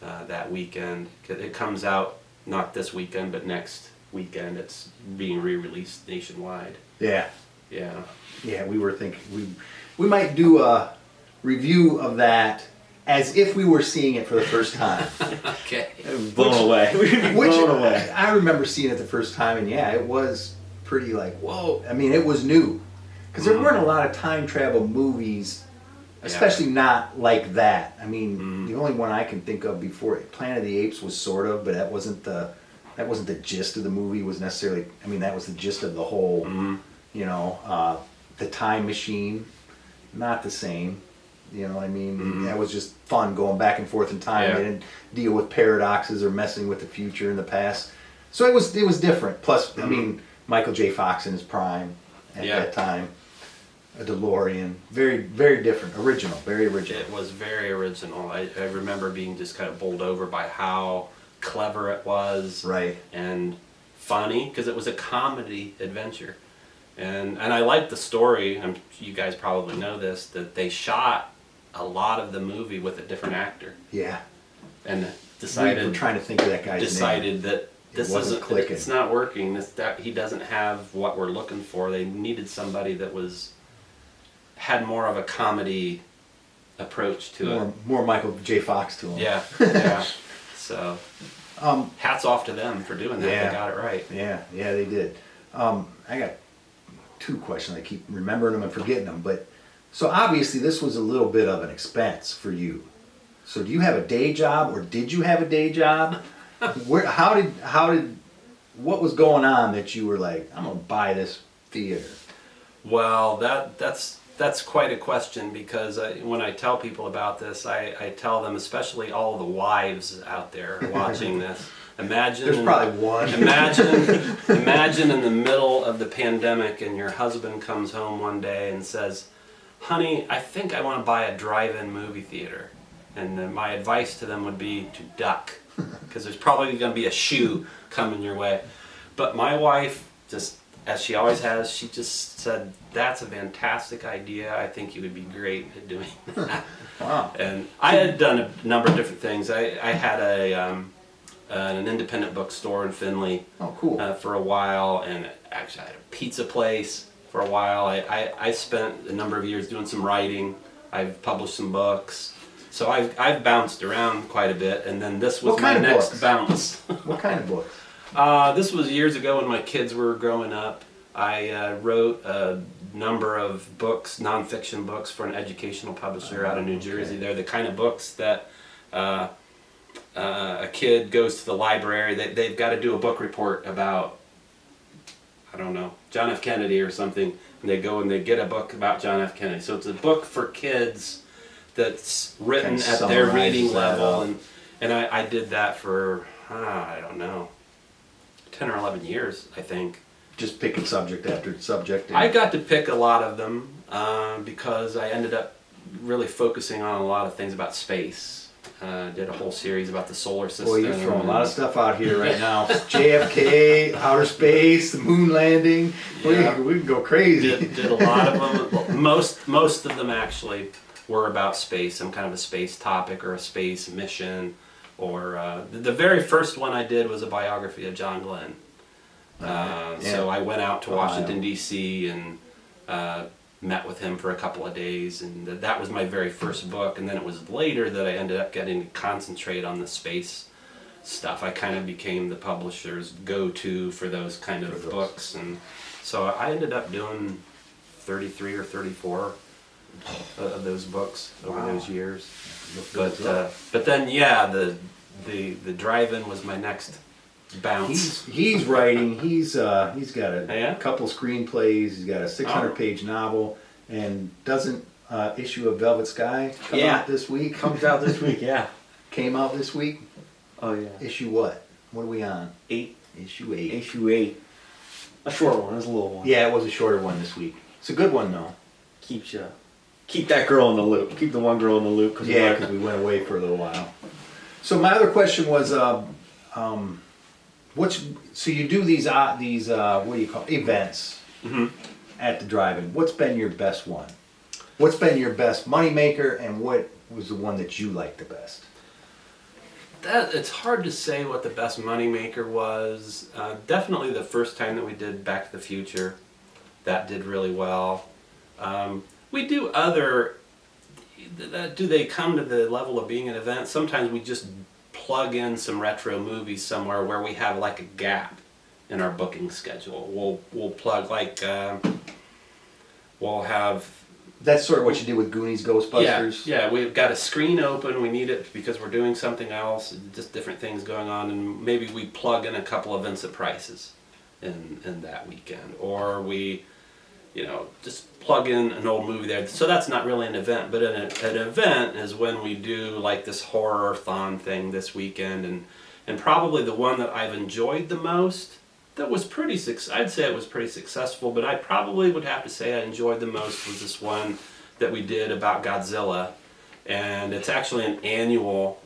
that weekend. It comes out not this weekend, but next weekend. It's being re-released nationwide.
Yeah.
Yeah.
Yeah, we were thinking we might do a review of that as if we were seeing it for the first time.
Okay.
Blown away. Blown away.
I remember seeing it the first time, and it was pretty like, whoa. I mean, it was new. Because there weren't a lot of time travel movies, especially not like that. I mean, the only one I can think of before Planet of the Apes was sort of, but that wasn't the gist of the movie. Was necessarily. I mean, that was the gist of the whole. The time machine, not the same. You know what I mean? That was just fun going back and forth in time. They didn't deal with paradoxes or messing with the future and the past. So it was different. Plus, I mean, Michael J. Fox in his prime at that time. A DeLorean. Very, very different. Original. Very original.
It was very original. I remember being just kind of bowled over by how clever it was.
Right.
And funny, because it was a comedy adventure. And I like the story. You guys probably know this, that they shot a lot of the movie with a different actor.
Yeah.
And decided...
We were trying to think of that guy's
decided
name.
that this isn't clicking. It's not working. He doesn't have what we're looking for. They needed somebody that had more of a comedy approach to it. More
Michael J. Fox to him.
Yeah. Yeah. So, hats off to them for doing that. They got it right.
Yeah. Yeah, they did. I got 2 questions. I keep remembering them and forgetting them. But so obviously this was a little bit of an expense for you. So do you have a day job, or did you have a day job? What was going on that you were like, I'm gonna buy this theater?
Well, that's that's quite a question, because when I tell people about this, I tell them, especially all the wives out there watching this, imagine
There's probably one.
imagine in the middle of the pandemic and your husband comes home one day and says, honey, I think I want to buy a drive-in movie theater. And then my advice to them would be to duck, because there's probably going to be a shoe coming your way. But my wife, just as she always has, she just said, that's a fantastic idea. I think you would be great at doing that.
Wow.
And I had done a number of different things. I had an independent bookstore in Findlay for a while, and actually I had a pizza place for a while. I spent a number of years doing some writing. I've published some books. So I've bounced around quite a bit, and then this was my next bounce.
What kind of books?
This was years ago when my kids were growing up. I wrote a number of books, nonfiction books, for an educational publisher out of New Jersey. They're the kind of books that a kid goes to the library. They've got to do a book report about, I don't know, John F. Kennedy or something, and they go and they get a book about John F. Kennedy. So it's a book for kids that's written at their reading level, and I did that for, I don't know, 10 or 11 years, I think.
Just picking subject after subject.
I got to pick a lot of them because I ended up really focusing on a lot of things about space. Did a whole series about the solar system.
Boy, you're throwing a lot of stuff out here right now. JFK, outer space, the moon landing.
Yeah.
We can go crazy.
Did a lot of them. Most of them actually were about space, some kind of a space topic or a space mission. Or the very first one I did was a biography of John Glenn. So I went out to Washington, D.C. and met with him for a couple of days, and that was my very first book. And then it was later that I ended up getting to concentrate on the space stuff. I kind of became the publisher's go-to for those kind of books, and so I ended up doing 33 or 34 of those books over those years. But then the drive-in was my next bounce.
He's writing. He's got a couple screenplays. He's got a 600-page novel, and doesn't issue of Velvet Sky come out this week?
Comes out this week, yeah.
Came out this week?
Oh yeah.
Issue what? What are we on?
8.
Issue 8.
Issue 8. A short one. It was a little one.
Yeah, it was a shorter one this week. It's a good one though.
Keep that girl in the loop. Keep the one girl in the loop.
Because we went away for a little while. So my other question was, so you do these what do you call events at the drive-in? What's been your best one? What's been your best moneymaker, and what was the one that you liked the best?
It's hard to say what the best moneymaker was. Definitely the first time that we did Back to the Future, that did really well. We do other, do they come to the level of being an event? Sometimes we just plug in some retro movies somewhere where we have like a gap in our booking schedule. We'll plug like, we'll have...
That's sort of what you did with Goonies, Ghostbusters?
Yeah, we've got a screen open, we need it because we're doing something else, just different things going on, and maybe we plug in a couple of Vincent Prices in that weekend. Or we, just plug in an old movie there. So that's not really an event, but an event is when we do like this horror-thon thing this weekend, and probably the one that I've enjoyed the most, that was I'd say it was pretty successful, but I probably would have to say I enjoyed the most was this one that we did about Godzilla, and it's actually an annual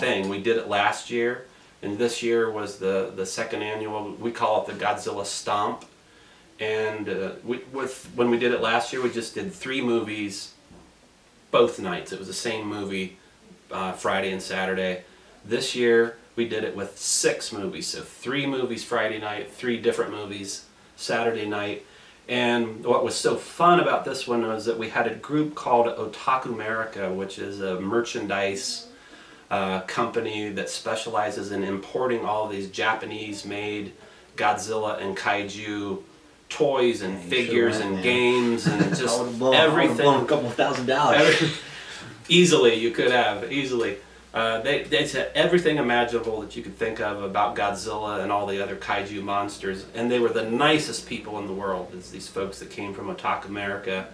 thing. We did it last year, and this year was the second annual. We call it the Godzilla Stomp. And when we did it last year, we just did 3 movies both nights. It was the same movie, Friday and Saturday. This year, we did it with 6 movies. So 3 movies Friday night, 3 different movies Saturday night. And what was so fun about this one was that we had a group called Otaku America, which is a merchandise company that specializes in importing all these Japanese-made Godzilla and Kaiju toys and figures and games and just everything.
A couple $1,000.
Easily, you could have easily. They said everything imaginable that you could think of about Godzilla and all the other kaiju monsters, and they were the nicest people in the world. It's these folks that came from Otaku America,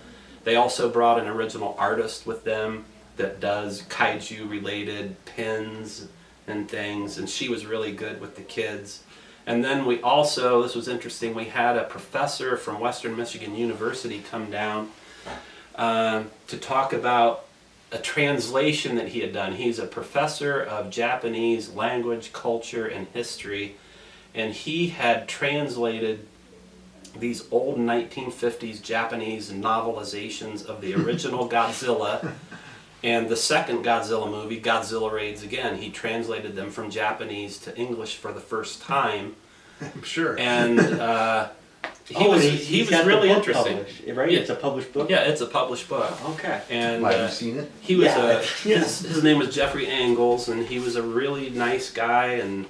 They also brought an original artist with them that does kaiju related pins and things, and she was really good with the kids. And then we also, this was interesting, we had a professor from Western Michigan University come down to talk about a translation that he had done. He's a professor of Japanese language, culture, and history, and he had translated these old 1950s Japanese novelizations of the original Godzilla and the second Godzilla movie, Godzilla Raids Again. He translated them from Japanese to English for the first time.
I'm sure.
And he was really interesting.
Right?
Yeah.
It's a published book?
Yeah, it's a published book.
Okay.
And
Have you seen it?
he was
Yeah.
his name was Jeffrey Angles, and he was a really nice guy, and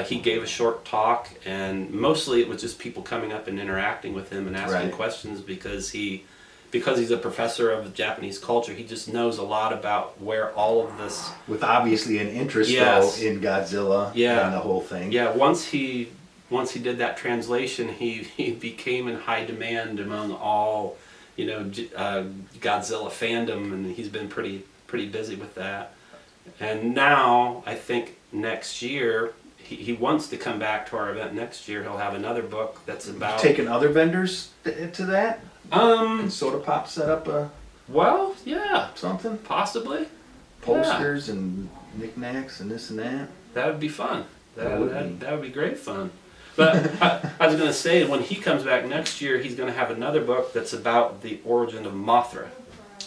he gave a short talk, and mostly it was just people coming up and interacting with him and asking
Right.
questions because he's a professor of Japanese culture. He just knows a lot about where all of this.
With obviously an interest
Yes.
though in Godzilla
Yeah.
and the whole thing.
Yeah, once he did that translation, he became in high demand among all, Godzilla fandom, and he's been pretty busy with that. And now I think next year he wants to come back to our event next year. He'll have another book that's about
Taking other vendors to that? Can Soda Pop set up
well, yeah,
something?
possibly.
Posters and knickknacks and this and that?
That would be fun. That would be great fun. But I was going to say, when he comes back next year, he's going to have another book that's about the origin of Mothra.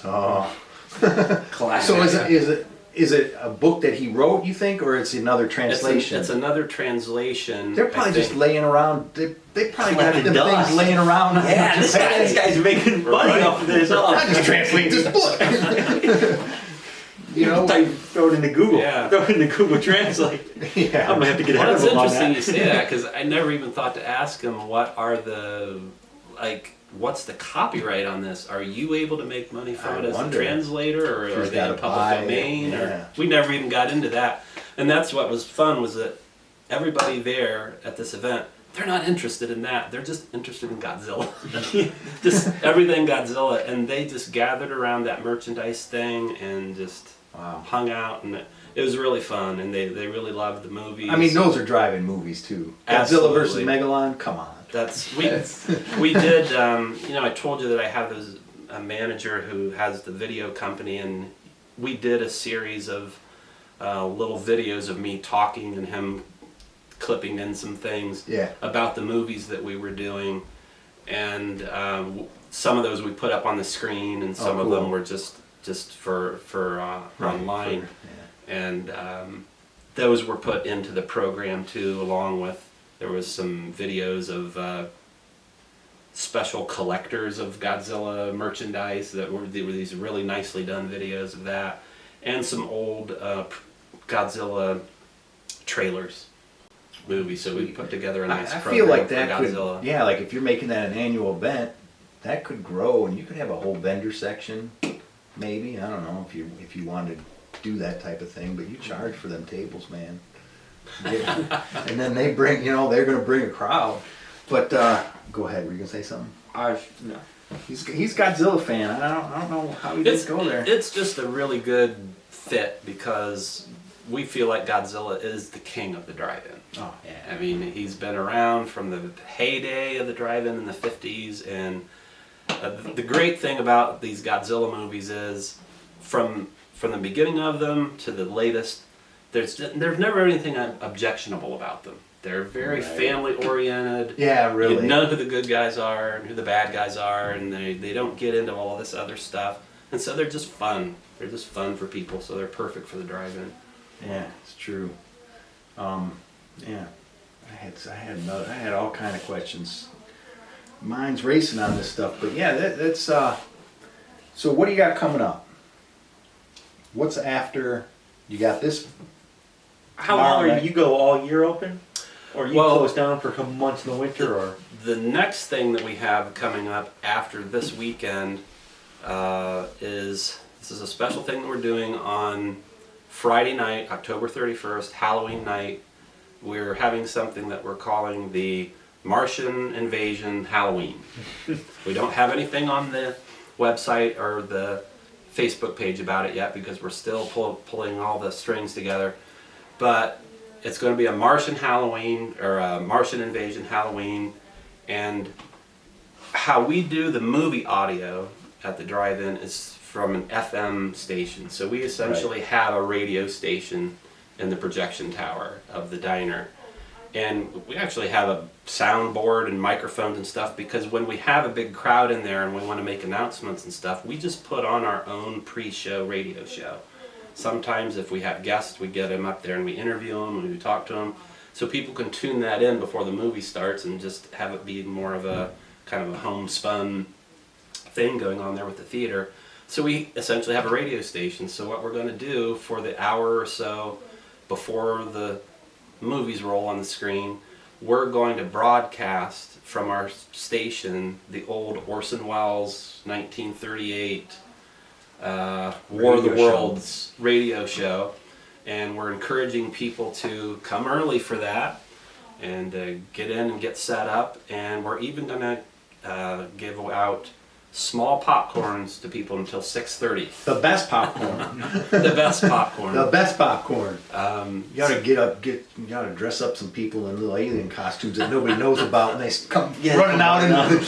Oh.
Classic.
So is it a book that he wrote, you think, or it's another translation?
It's another translation.
They're probably just laying around. They probably got them
Collecting dust.
things laying around.
Yeah, this guy's making money
Right.
off of this.
I just translate this book.
Throw it into Google.
Yeah.
Throw it into Google Translate.
Yeah.
I'm gonna have to get ahead
Well,
of
it's
him on
interesting
that.
you say that, because I never even thought to ask him what's the copyright on this? Are you able to make money from
I
it as
wonder.
a translator, or
He's
are they in
gotta buy
public
it,
domain?
yeah.
Or we never even got into that. And that's what was fun, was that everybody there at this event, they're not interested in that. They're just interested in Godzilla. Just everything Godzilla, and they just gathered around that merchandise thing and just
Wow.
hung out, and it was really fun, and they really loved the movies.
I mean, those are drive-in movies too.
Absolutely.
Godzilla versus Megalon. Come on.
We did. I told you that I have a manager who has the video company, and we did a series of little videos of me talking and him clipping in some things
Yeah.
about the movies that we were doing, and some of those we put up on the screen, and some of
cool.
them were just for online. And those were put into the program too, along with, there was some videos of special collectors of Godzilla merchandise they were these really nicely done videos of that, and some old Godzilla trailers movies. So we put together a nice
I
program
feel like
for
that
Godzilla.
could, yeah, like if you're making that an annual event, that could grow, and you could have a whole vendor section, maybe. I don't know if you wanted to do that type of thing, but you charge for them tables, man. Yeah. And then they bring, they're gonna bring a crowd. But go ahead, were you gonna say something?
No.
He's Godzilla fan. I don't know how he did go there.
It's just a really good fit, because we feel like Godzilla is the king of the drive-in.
Oh yeah.
I mean, he's been around from the heyday of the drive-in in the 50s, and the great thing about these Godzilla movies is, from the beginning of them to the latest, there's never anything objectionable about them. They're very
Right.
family-oriented.
Yeah, really.
You know who the good guys are and who the bad guys are, and they don't get into all this other stuff. And so they're just fun. They're just fun for people, so they're perfect for the drive-in.
Yeah, it's true. Yeah, I had all kind of questions. Mine's racing on this stuff, but yeah, that's. So what do you got coming up? What's after? You got this.
How long
Tomorrow
are you go all year open? Or you
Well,
close down for a couple months in the winter? Or
The next thing that we have coming up after this weekend is a special thing that we're doing on Friday night, October 31st, Halloween night. We're having something that we're calling the Martian Invasion Halloween. We don't have anything on the website or the Facebook page about it yet because we're still pulling all the strings together. But it's going to be a Martian Halloween or a Martian Invasion Halloween, and how we do the movie audio at the drive-in is from an FM station. So we essentially have a radio station in the projection tower of the diner. And we actually have a soundboard and microphones and stuff because when we have a big crowd in there and we want to make announcements and stuff, we just put on our own pre-show radio show. Sometimes if we have guests, we get them up there and we interview them and we talk to them. So people can tune that in before the movie starts and just have it be more of a kind of a homespun thing going on there with the theater. So we essentially have a radio station. So what we're going to do for the hour or so before the movies roll on the screen, we're going to broadcast from our station the old Orson Welles 1938 War of the Worlds radio show, and we're encouraging people to come early for that and get in and get set up, and we're even going to give out small popcorns to people until 6:30.
The best popcorn.
The best popcorn.
The best popcorn.
Um,
You gotta dress up some people in little alien costumes that nobody knows about, and they come running out and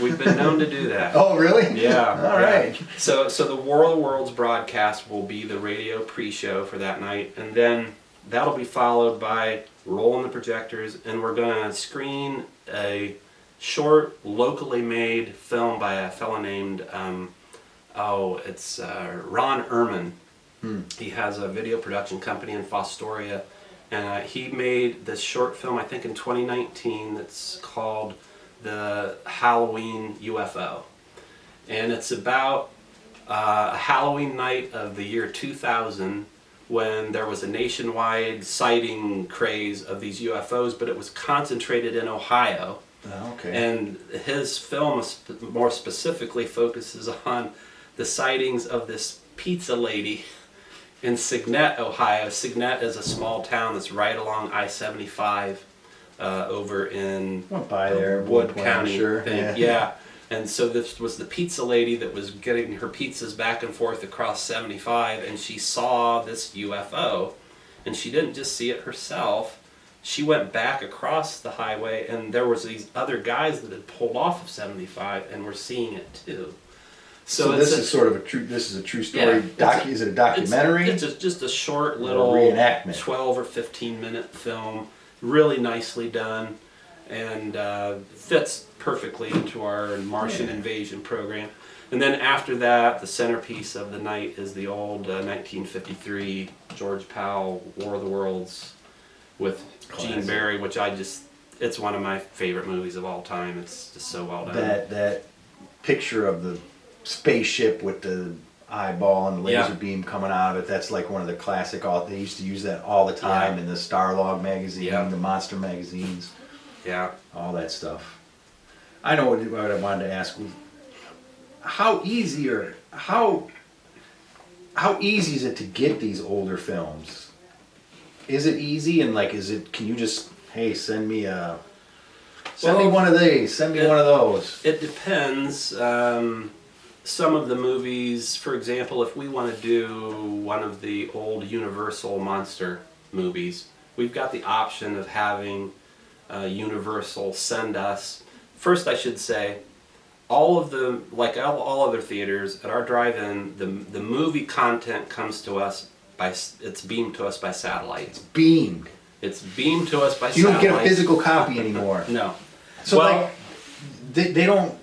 we've been known to do that.
Oh, really?
Yeah.
All right.
So the War of the Worlds broadcast will be the radio pre-show for that night, and then that'll be followed by rolling the projectors, and we're gonna screen a short, locally made film by a fellow named Ron Ehrman. He has a video production company in Fostoria, and he made this short film, I think in 2019, that's called The Halloween UFO. And it's about a Halloween night of the year 2000 when there was a nationwide sighting craze of these UFOs, but it was concentrated in Ohio.
Oh, okay.
And his film more specifically focuses on the sightings of this pizza lady in Signet, Ohio. Signet is a small town that's right along I-75 over in
Went by there.
Wood County.
Sure.
Yeah. And so this was the pizza lady that was getting her pizzas back and forth across 75, and she saw this UFO, and she didn't just see it herself. She went back across the highway, and there was these other guys that had pulled off of 75 and were seeing it too.
So this is sort of a true. This is a true story. Is it a documentary?
It's just a short little
reenactment.
12 or 15 minute film, really nicely done, and fits perfectly into our Martian invasion program. And then after that, the centerpiece of the night is the old 1953 George Powell War of the Worlds with Gene Barry, which it's one of my favorite movies of all time. It's just so well done.
That picture of the spaceship with the eyeball and the laser beam coming out of it, that's like one of the classic, they used to use that all the time in the Starlog magazine, the Monster magazines.
Yeah.
All that stuff. I know what I wanted to ask. How easy is it to get these older films? Is it easy, and can you just, hey, send me one of these, send me one of those?
It depends. Some of the movies, for example, if we want to do one of the old Universal monster movies, we've got the option of having Universal send us. First, I should say, all other theaters at our drive-in, the movie content comes to us it's beamed to us by satellite.
It's beamed.
It's beamed to us by satellite.
You don't get a physical copy anymore.
No.
So they don't,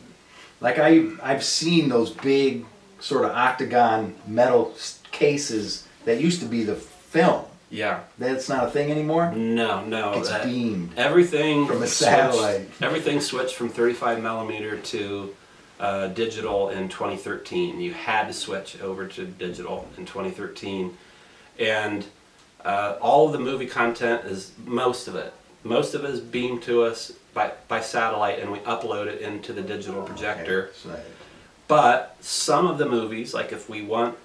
I've seen those big sort of octagon metal cases that used to be the film.
Yeah.
That's not a thing anymore?
No.
It's beamed.
Everything
from a satellite.
Everything switched from 35 millimeter to digital in 2013. You had to switch over to digital in 2013. And all of the movie content most of it is beamed to us by satellite, and we upload it into the digital projector.
Okay.
But some of the movies, like if we want,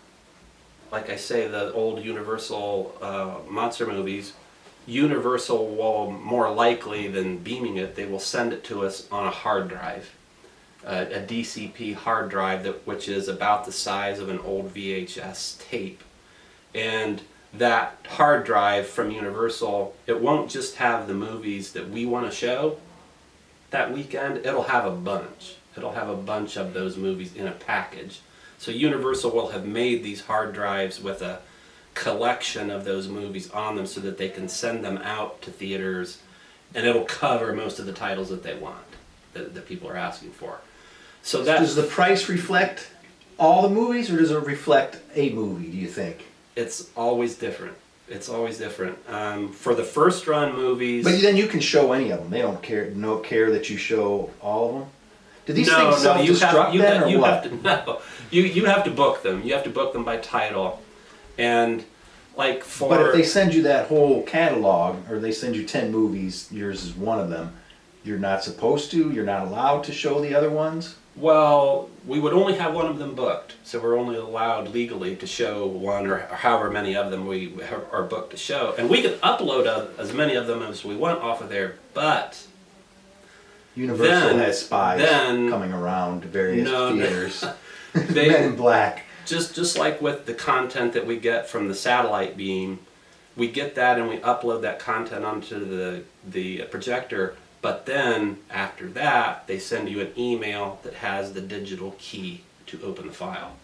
like I say, the old Universal monster movies, Universal will more likely than beaming it, they will send it to us on a hard drive. a DCP hard drive which is about the size of an old VHS tape. And that hard drive from Universal, it won't just have the movies that we want to show that weekend, it'll have a bunch. It'll have a bunch of those movies in a package. So Universal will have made these hard drives with a collection of those movies on them so that they can send them out to theaters, and it'll cover most of the titles that they want, that people are asking for. So
does the price reflect all the movies, or does it reflect a movie, do you think?
It's always different. It's always different. For the first run movies...
But then you can show any of them. They don't care that you show all of them? Do these things self-destruct then, or what?
You have to book them. You have to book them by title. And like for...
But if they send you that whole catalog, or they send you 10 movies, yours is one of them, you're not supposed to? You're not allowed to show the other ones?
Well, we would only have one of them booked, so we're only allowed legally to show one, or however many of them we are booked to show. And we can upload as many of them as we want off of there, but...
Universal has spies coming around to various theaters. Men in Black.
Just like with the content that we get from the satellite beam, we get that and we upload that content onto the projector. But then, after that, they send you an email that has the digital key to open the file.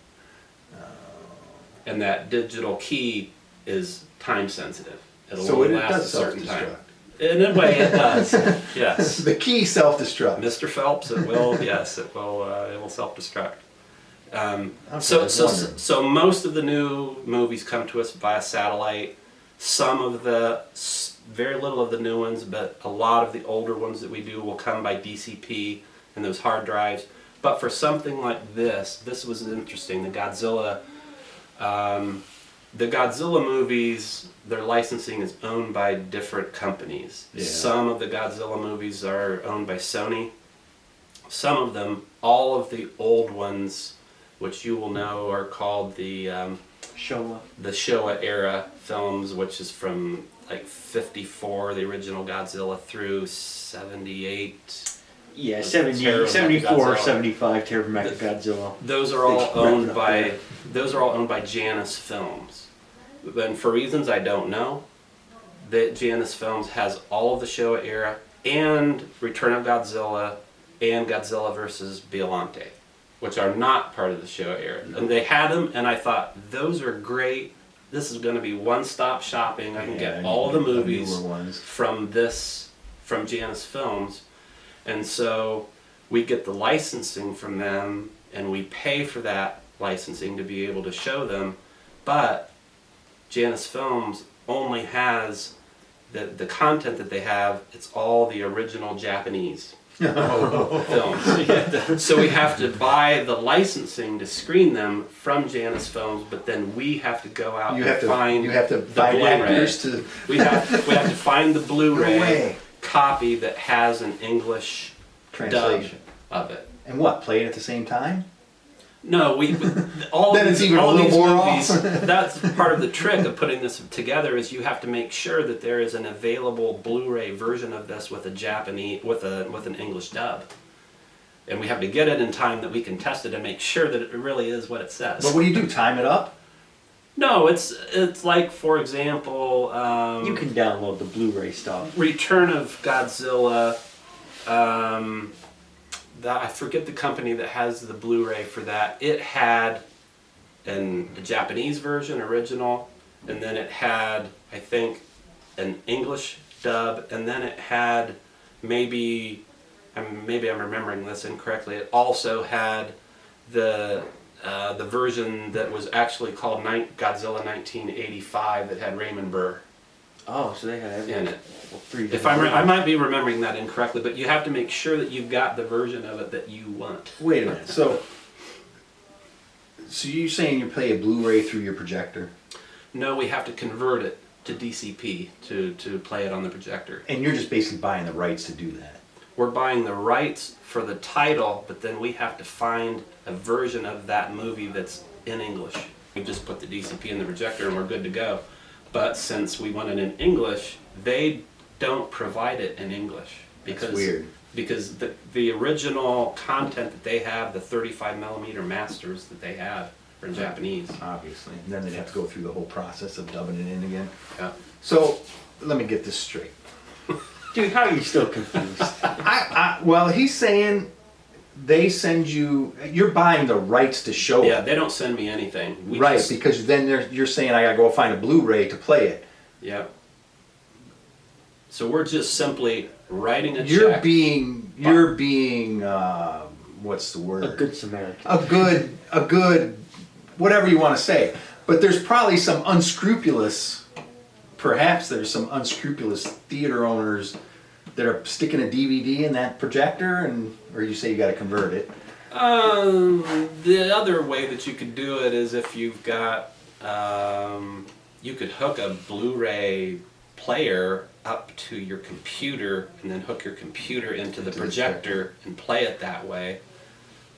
And that digital key is time sensitive.
So it does self-destruct.
In a way, it does. Yes.
The key self-destruct.
Mr. Phelps, it will. Yes, it will self-destruct. So most of the new movies come to us via satellite. Some of very little of the new ones, but a lot of the older ones that we do will come by DCP and those hard drives. But for something like this was interesting. The Godzilla movies, their licensing is owned by different companies. Yeah. Some of the Godzilla movies are owned by Sony. Some of them, all of the old ones, which you will know are called the
Showa.
The Showa era films, which is from like 54, the original Godzilla, through 78.
Yeah, 74, 75, Terror of Mechagodzilla.
Those are all owned by Janus Films. And for reasons I don't know, that Janus Films has all of the Showa era and Return of Godzilla and Godzilla vs. Biollante, which are not part of the Showa era. No. And they had them, and I thought, those are great. This is going to be one-stop shopping. I can get all the movies from Janus Films. And so we get the licensing from them, and we pay for that licensing to be able to show them. But Janus Films only has the content that they have. It's all the original Japanese films. So we have to buy the licensing to screen them from Janus Films, but then we have to go out find
the Blu-ray.
We have to find the Blu-ray copy that has an English translation
of it. And what? Play it at the same time?
No, all
then it's even a little more movies, off.
That's part of the trick of putting this together, is you have to make sure that there is an available Blu-ray version of this with an English dub, and we have to get it in time that we can test it and make sure that it really is what it says.
But what do you do? Time it up?
No, it's like, for example,
you can download the Blu-ray stuff.
Return of Godzilla. I forget the company that has the Blu-ray for that. It had a Japanese version, original, and then it had, I think, an English dub, and then it had maybe I'm remembering this incorrectly. It also had the version that was actually called Godzilla 1985 that had Raymond Burr.
Oh, so they had everything
in it. I might be remembering that incorrectly, but you have to make sure that you've got the version of it that you want.
Wait a minute. So you're saying you play a Blu-ray through your projector?
No, we have to convert it to DCP to play it on the projector.
And you're just basically buying the rights to do that?
We're buying the rights for the title, but then we have to find a version of that movie that's in English. We just put the DCP in the projector and we're good to go. But since we want it in English, they don't provide it in English because because the original content that they have, the 35 millimeter masters that they have, are in Japanese.
Obviously. And then they'd have to go through the whole process of dubbing it in again.
Yeah.
So, let me get this straight.
Dude, how are you still confused?
Well, he's saying they send you, you're buying the rights to show
Yeah,
it.
they don't send me anything.
Right, because then you're saying I gotta go find a Blu-ray to play it.
Yeah. So we're just simply writing a
You're
check.
being, what's the word?
A good Samaritan.
A good, whatever you want to say. But there's probably some unscrupulous, perhaps there's some unscrupulous theater owners that are sticking a DVD in that projector, or you say you got to convert it.
The other way that you could do it is if you've got, you could hook a Blu-ray player up to your computer and then hook your computer into the projector and play it that way.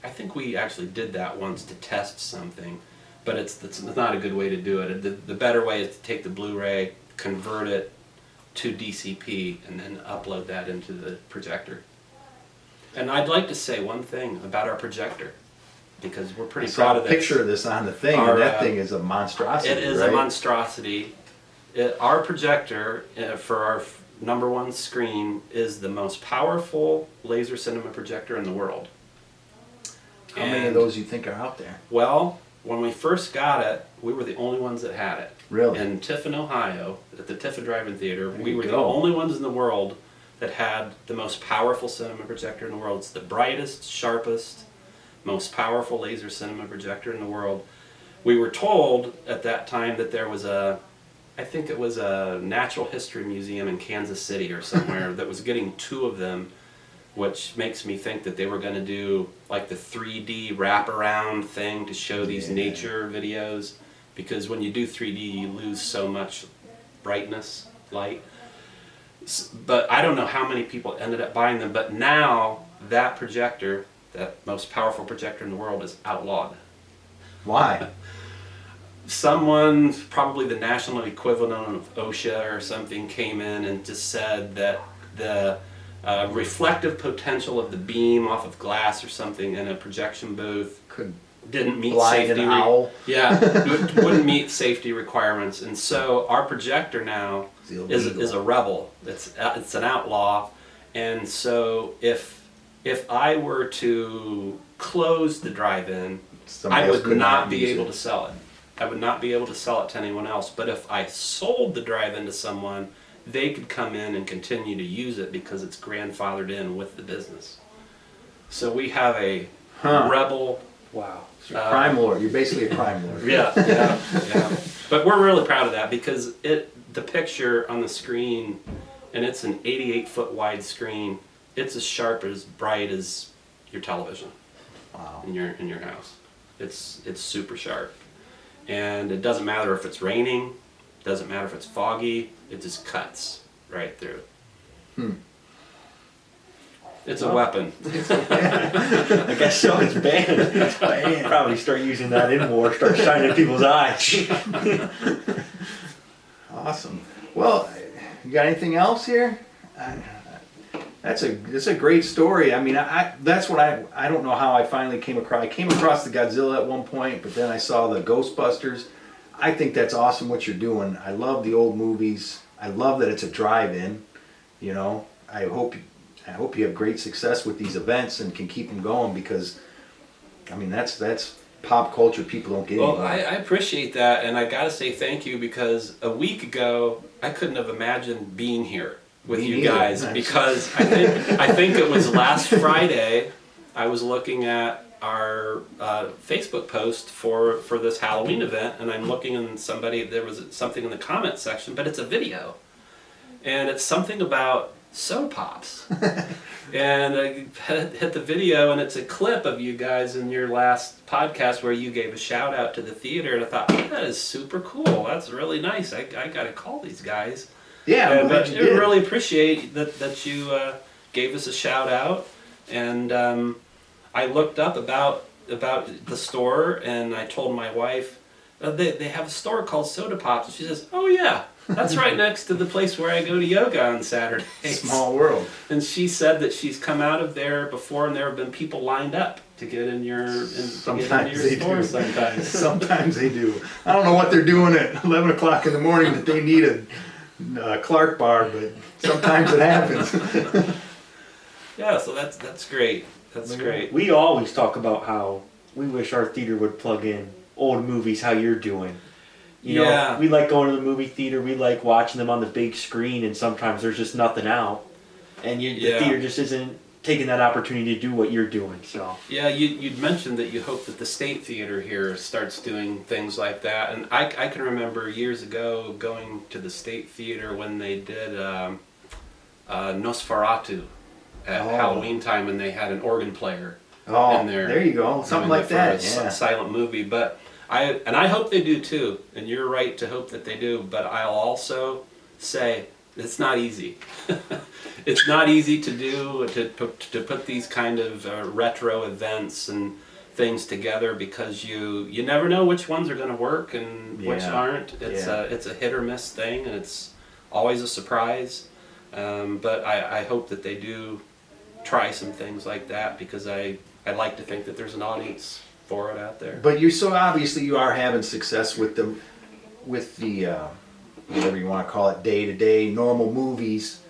I think we actually did that once to test something, but it's not a good way to do it. The better way is to take the Blu-ray, convert it to DCP, and then upload that into the projector. And I'd like to say one thing about our projector, because we're pretty proud of this.
I saw a picture of this on the thing, and that thing is a monstrosity.
It is a monstrosity. Our projector for our #1 screen is the most powerful laser cinema projector in the world.
How many of those do you think are out there?
Well, when we first got it, we were the only ones that had it.
Really?
In Tiffin, Ohio, at the Tiffin Drive-In Theater,
There
we
you
were the
go.
only ones in the world that had the most powerful cinema projector in the world. It's the brightest, sharpest, most powerful laser cinema projector in the world. We were told at that time that there was I think it was a natural history museum in Kansas City or somewhere that was getting 2 of them, which makes me think that they were going to do like the 3D wraparound thing to show these nature videos, because when you do 3D you lose so much brightness, light. But I don't know how many people ended up buying them, but now that projector, that most powerful projector in the world, is outlawed.
Why?
Someone, probably the national equivalent of OSHA or something, came in and just said that the reflective potential of the beam off of glass or something in a projection booth didn't meet safety. It wouldn't meet safety requirements, and so our projector now is a rebel. It's an outlaw, and so if I were to close the drive-in, I would not be able to sell it. I would not be able to sell it to anyone else. But if I sold the drive-in to someone, they could come in and continue to use it because it's grandfathered in with the business. So we have a rebel.
Wow.
Crime lord. You're basically a crime lord.
Yeah. But we're really proud of that because the picture on the screen, and it's an 88-foot wide screen. It's as sharp, as bright as your television.
Wow.
In your house. It's super sharp. And it doesn't matter if it's raining, doesn't matter if it's foggy, it just cuts right through. It's a weapon.
I guess so, it's banned. Probably start using that in war, start shining in people's eyes.
Awesome. Well, you got anything else here? That's a great story. I mean, that's what I don't know how I finally came across. I came across the Godzilla at one point, but then I saw the Ghostbusters. I think that's awesome what you're doing. I love the old movies. I love that it's a drive-in. You know, I hope you have great success with these events and can keep them going, because I mean that's pop culture people don't get anymore.
Well, I appreciate that, and I gotta say thank you, because a week ago I couldn't have imagined being here with you guys, because I think it was last Friday I was looking at our Facebook post for this Halloween event, and I'm looking, and there was something in the comment section, but it's a video, and it's something about soda pops. And I hit the video, and it's a clip of you guys in your last podcast where you gave a shout out to the theater, and I thought, that is super cool, that's really nice, I gotta call these guys.
Yeah,
but I really appreciate that you gave us a shout out, and I looked up about the store, and I told my wife they have a store called Soda Pops, and she says, "Oh yeah, That's right next to the place where I go to yoga on Saturdays.
Small world.
And she said that she's come out of there before, and there have been people lined up to get in your
Sometimes they
store.
do.
Sometimes.
Sometimes they do. I don't know what they're doing at 11 o'clock in the morning that they need a Clark bar, but sometimes it happens.
Yeah, so that's great. That's great.
We always talk about how we wish our theater would plug in old movies, how you're doing. You know, we like going to the movie theater, we like watching them on the big screen, and sometimes there's just nothing out. And the theater just isn't taking that opportunity to do what you're doing. So
yeah, you'd mentioned that you hope that the State Theater here starts doing things like that. And I can remember years ago going to the State Theater when they did Nosferatu at Halloween time, and they had an organ player in there.
There you go. Something like that.
A silent movie. But I hope they do too, and you're right to hope that they do, but I'll also say it's not easy. It's not easy to do, to put these kind of retro events and things together, because you never know which ones are going to work and which aren't. It's a hit or miss thing, and it's always a surprise. But I hope that they do try some things like that, because I'd like to think that there's an audience for it out there.
But obviously you are having success with the whatever you want to call it, day-to-day normal movies,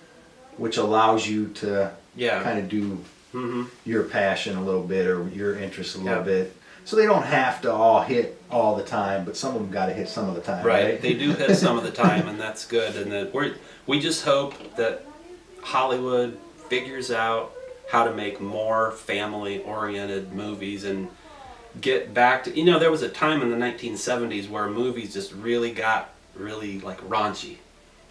which allows you to kind of do your passion a little bit, or your interest a little bit. So they don't have to all hit all the time, but some of them got to hit some of the time. Right?
They do hit some of the time, and that's good. And that we just hope that Hollywood figures out how to make more family-oriented movies and get back to, there was a time in the 1970s where movies just really got like raunchy,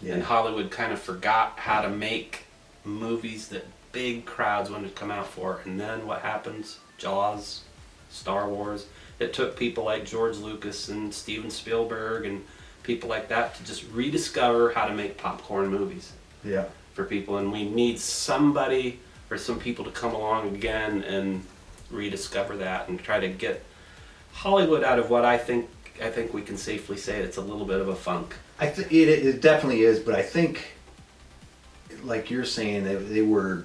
and Hollywood kind of forgot how to make movies that big crowds wanted to come out for. And then what happens? Jaws, Star Wars. It took people like George Lucas and Steven Spielberg and people like that to just rediscover how to make popcorn movies for people. And we need somebody or some people to come along again and rediscover that and try to get Hollywood out of what I think we can safely say it's a little bit of a funk.
It definitely is, but I think, like you're saying, they were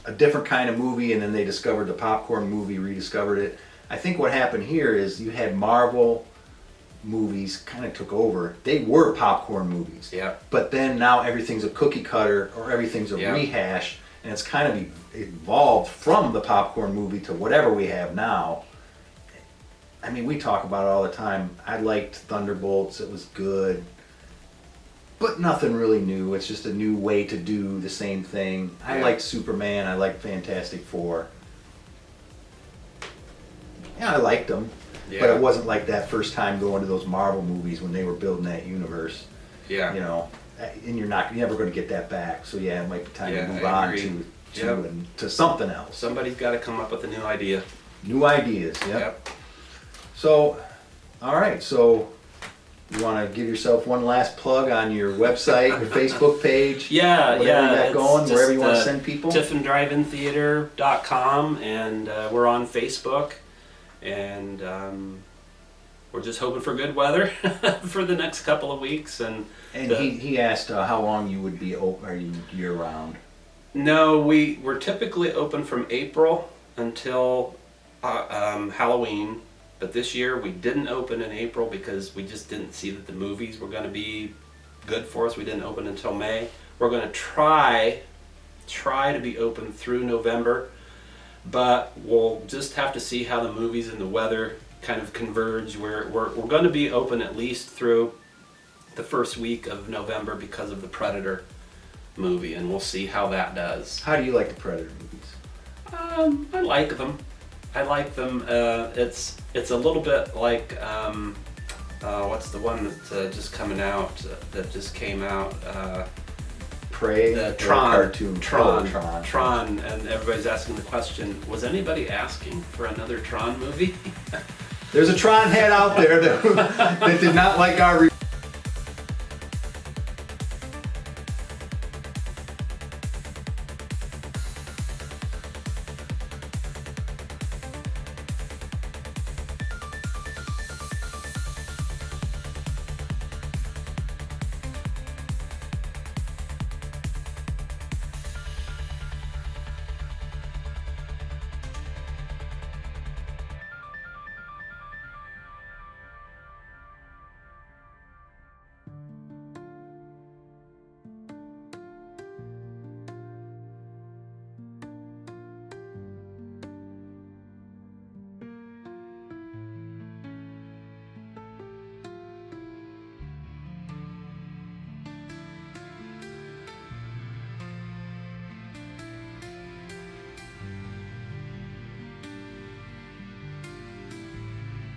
a different kind of movie, and then they discovered the popcorn movie, rediscovered it. I think what happened here is you had Marvel movies kind of took over. They were popcorn movies.
Yeah.
But then now everything's a cookie cutter, or everything's a rehash, and it's kind of evolved from the popcorn movie to whatever we have now. I mean, we talk about it all the time. I liked Thunderbolts. It was good. But nothing really new. It's just a new way to do the same thing. I liked Superman. I liked Fantastic Four. Yeah, I liked them. Yeah. But it wasn't like that first time going to those Marvel movies when they were building that universe. Yeah. And you're never going to get that back. So yeah, it might be time to move on to something else.
Somebody's got to come up with a new idea.
New ideas. Yep. So, all right. So, you want to give yourself one last plug on your website, your Facebook page?
Whatever you got
going, wherever you want to send people?
Tiffin Drive-In Theater.com, and we're on Facebook, and we're just hoping for good weather for the next couple of weeks. And
he asked how long you would be open. Are you year round?
No, we're typically open from April until Halloween. But this year we didn't open in April because we just didn't see that the movies were going to be good for us. We didn't open until May. We're going to try to be open through November, but we'll just have to see how the movies and the weather kind of converge. We're going to be open at least through the first week of November because of the Predator movie, and we'll see how that does.
How do you like the Predator movies?
I like them. It's a little bit like what's the one that's just coming out that just came out?
Prey.
The
cartoon.
Tron, and everybody's asking the question: was anybody asking for another Tron movie?
There's a Tron head out there that did not like our.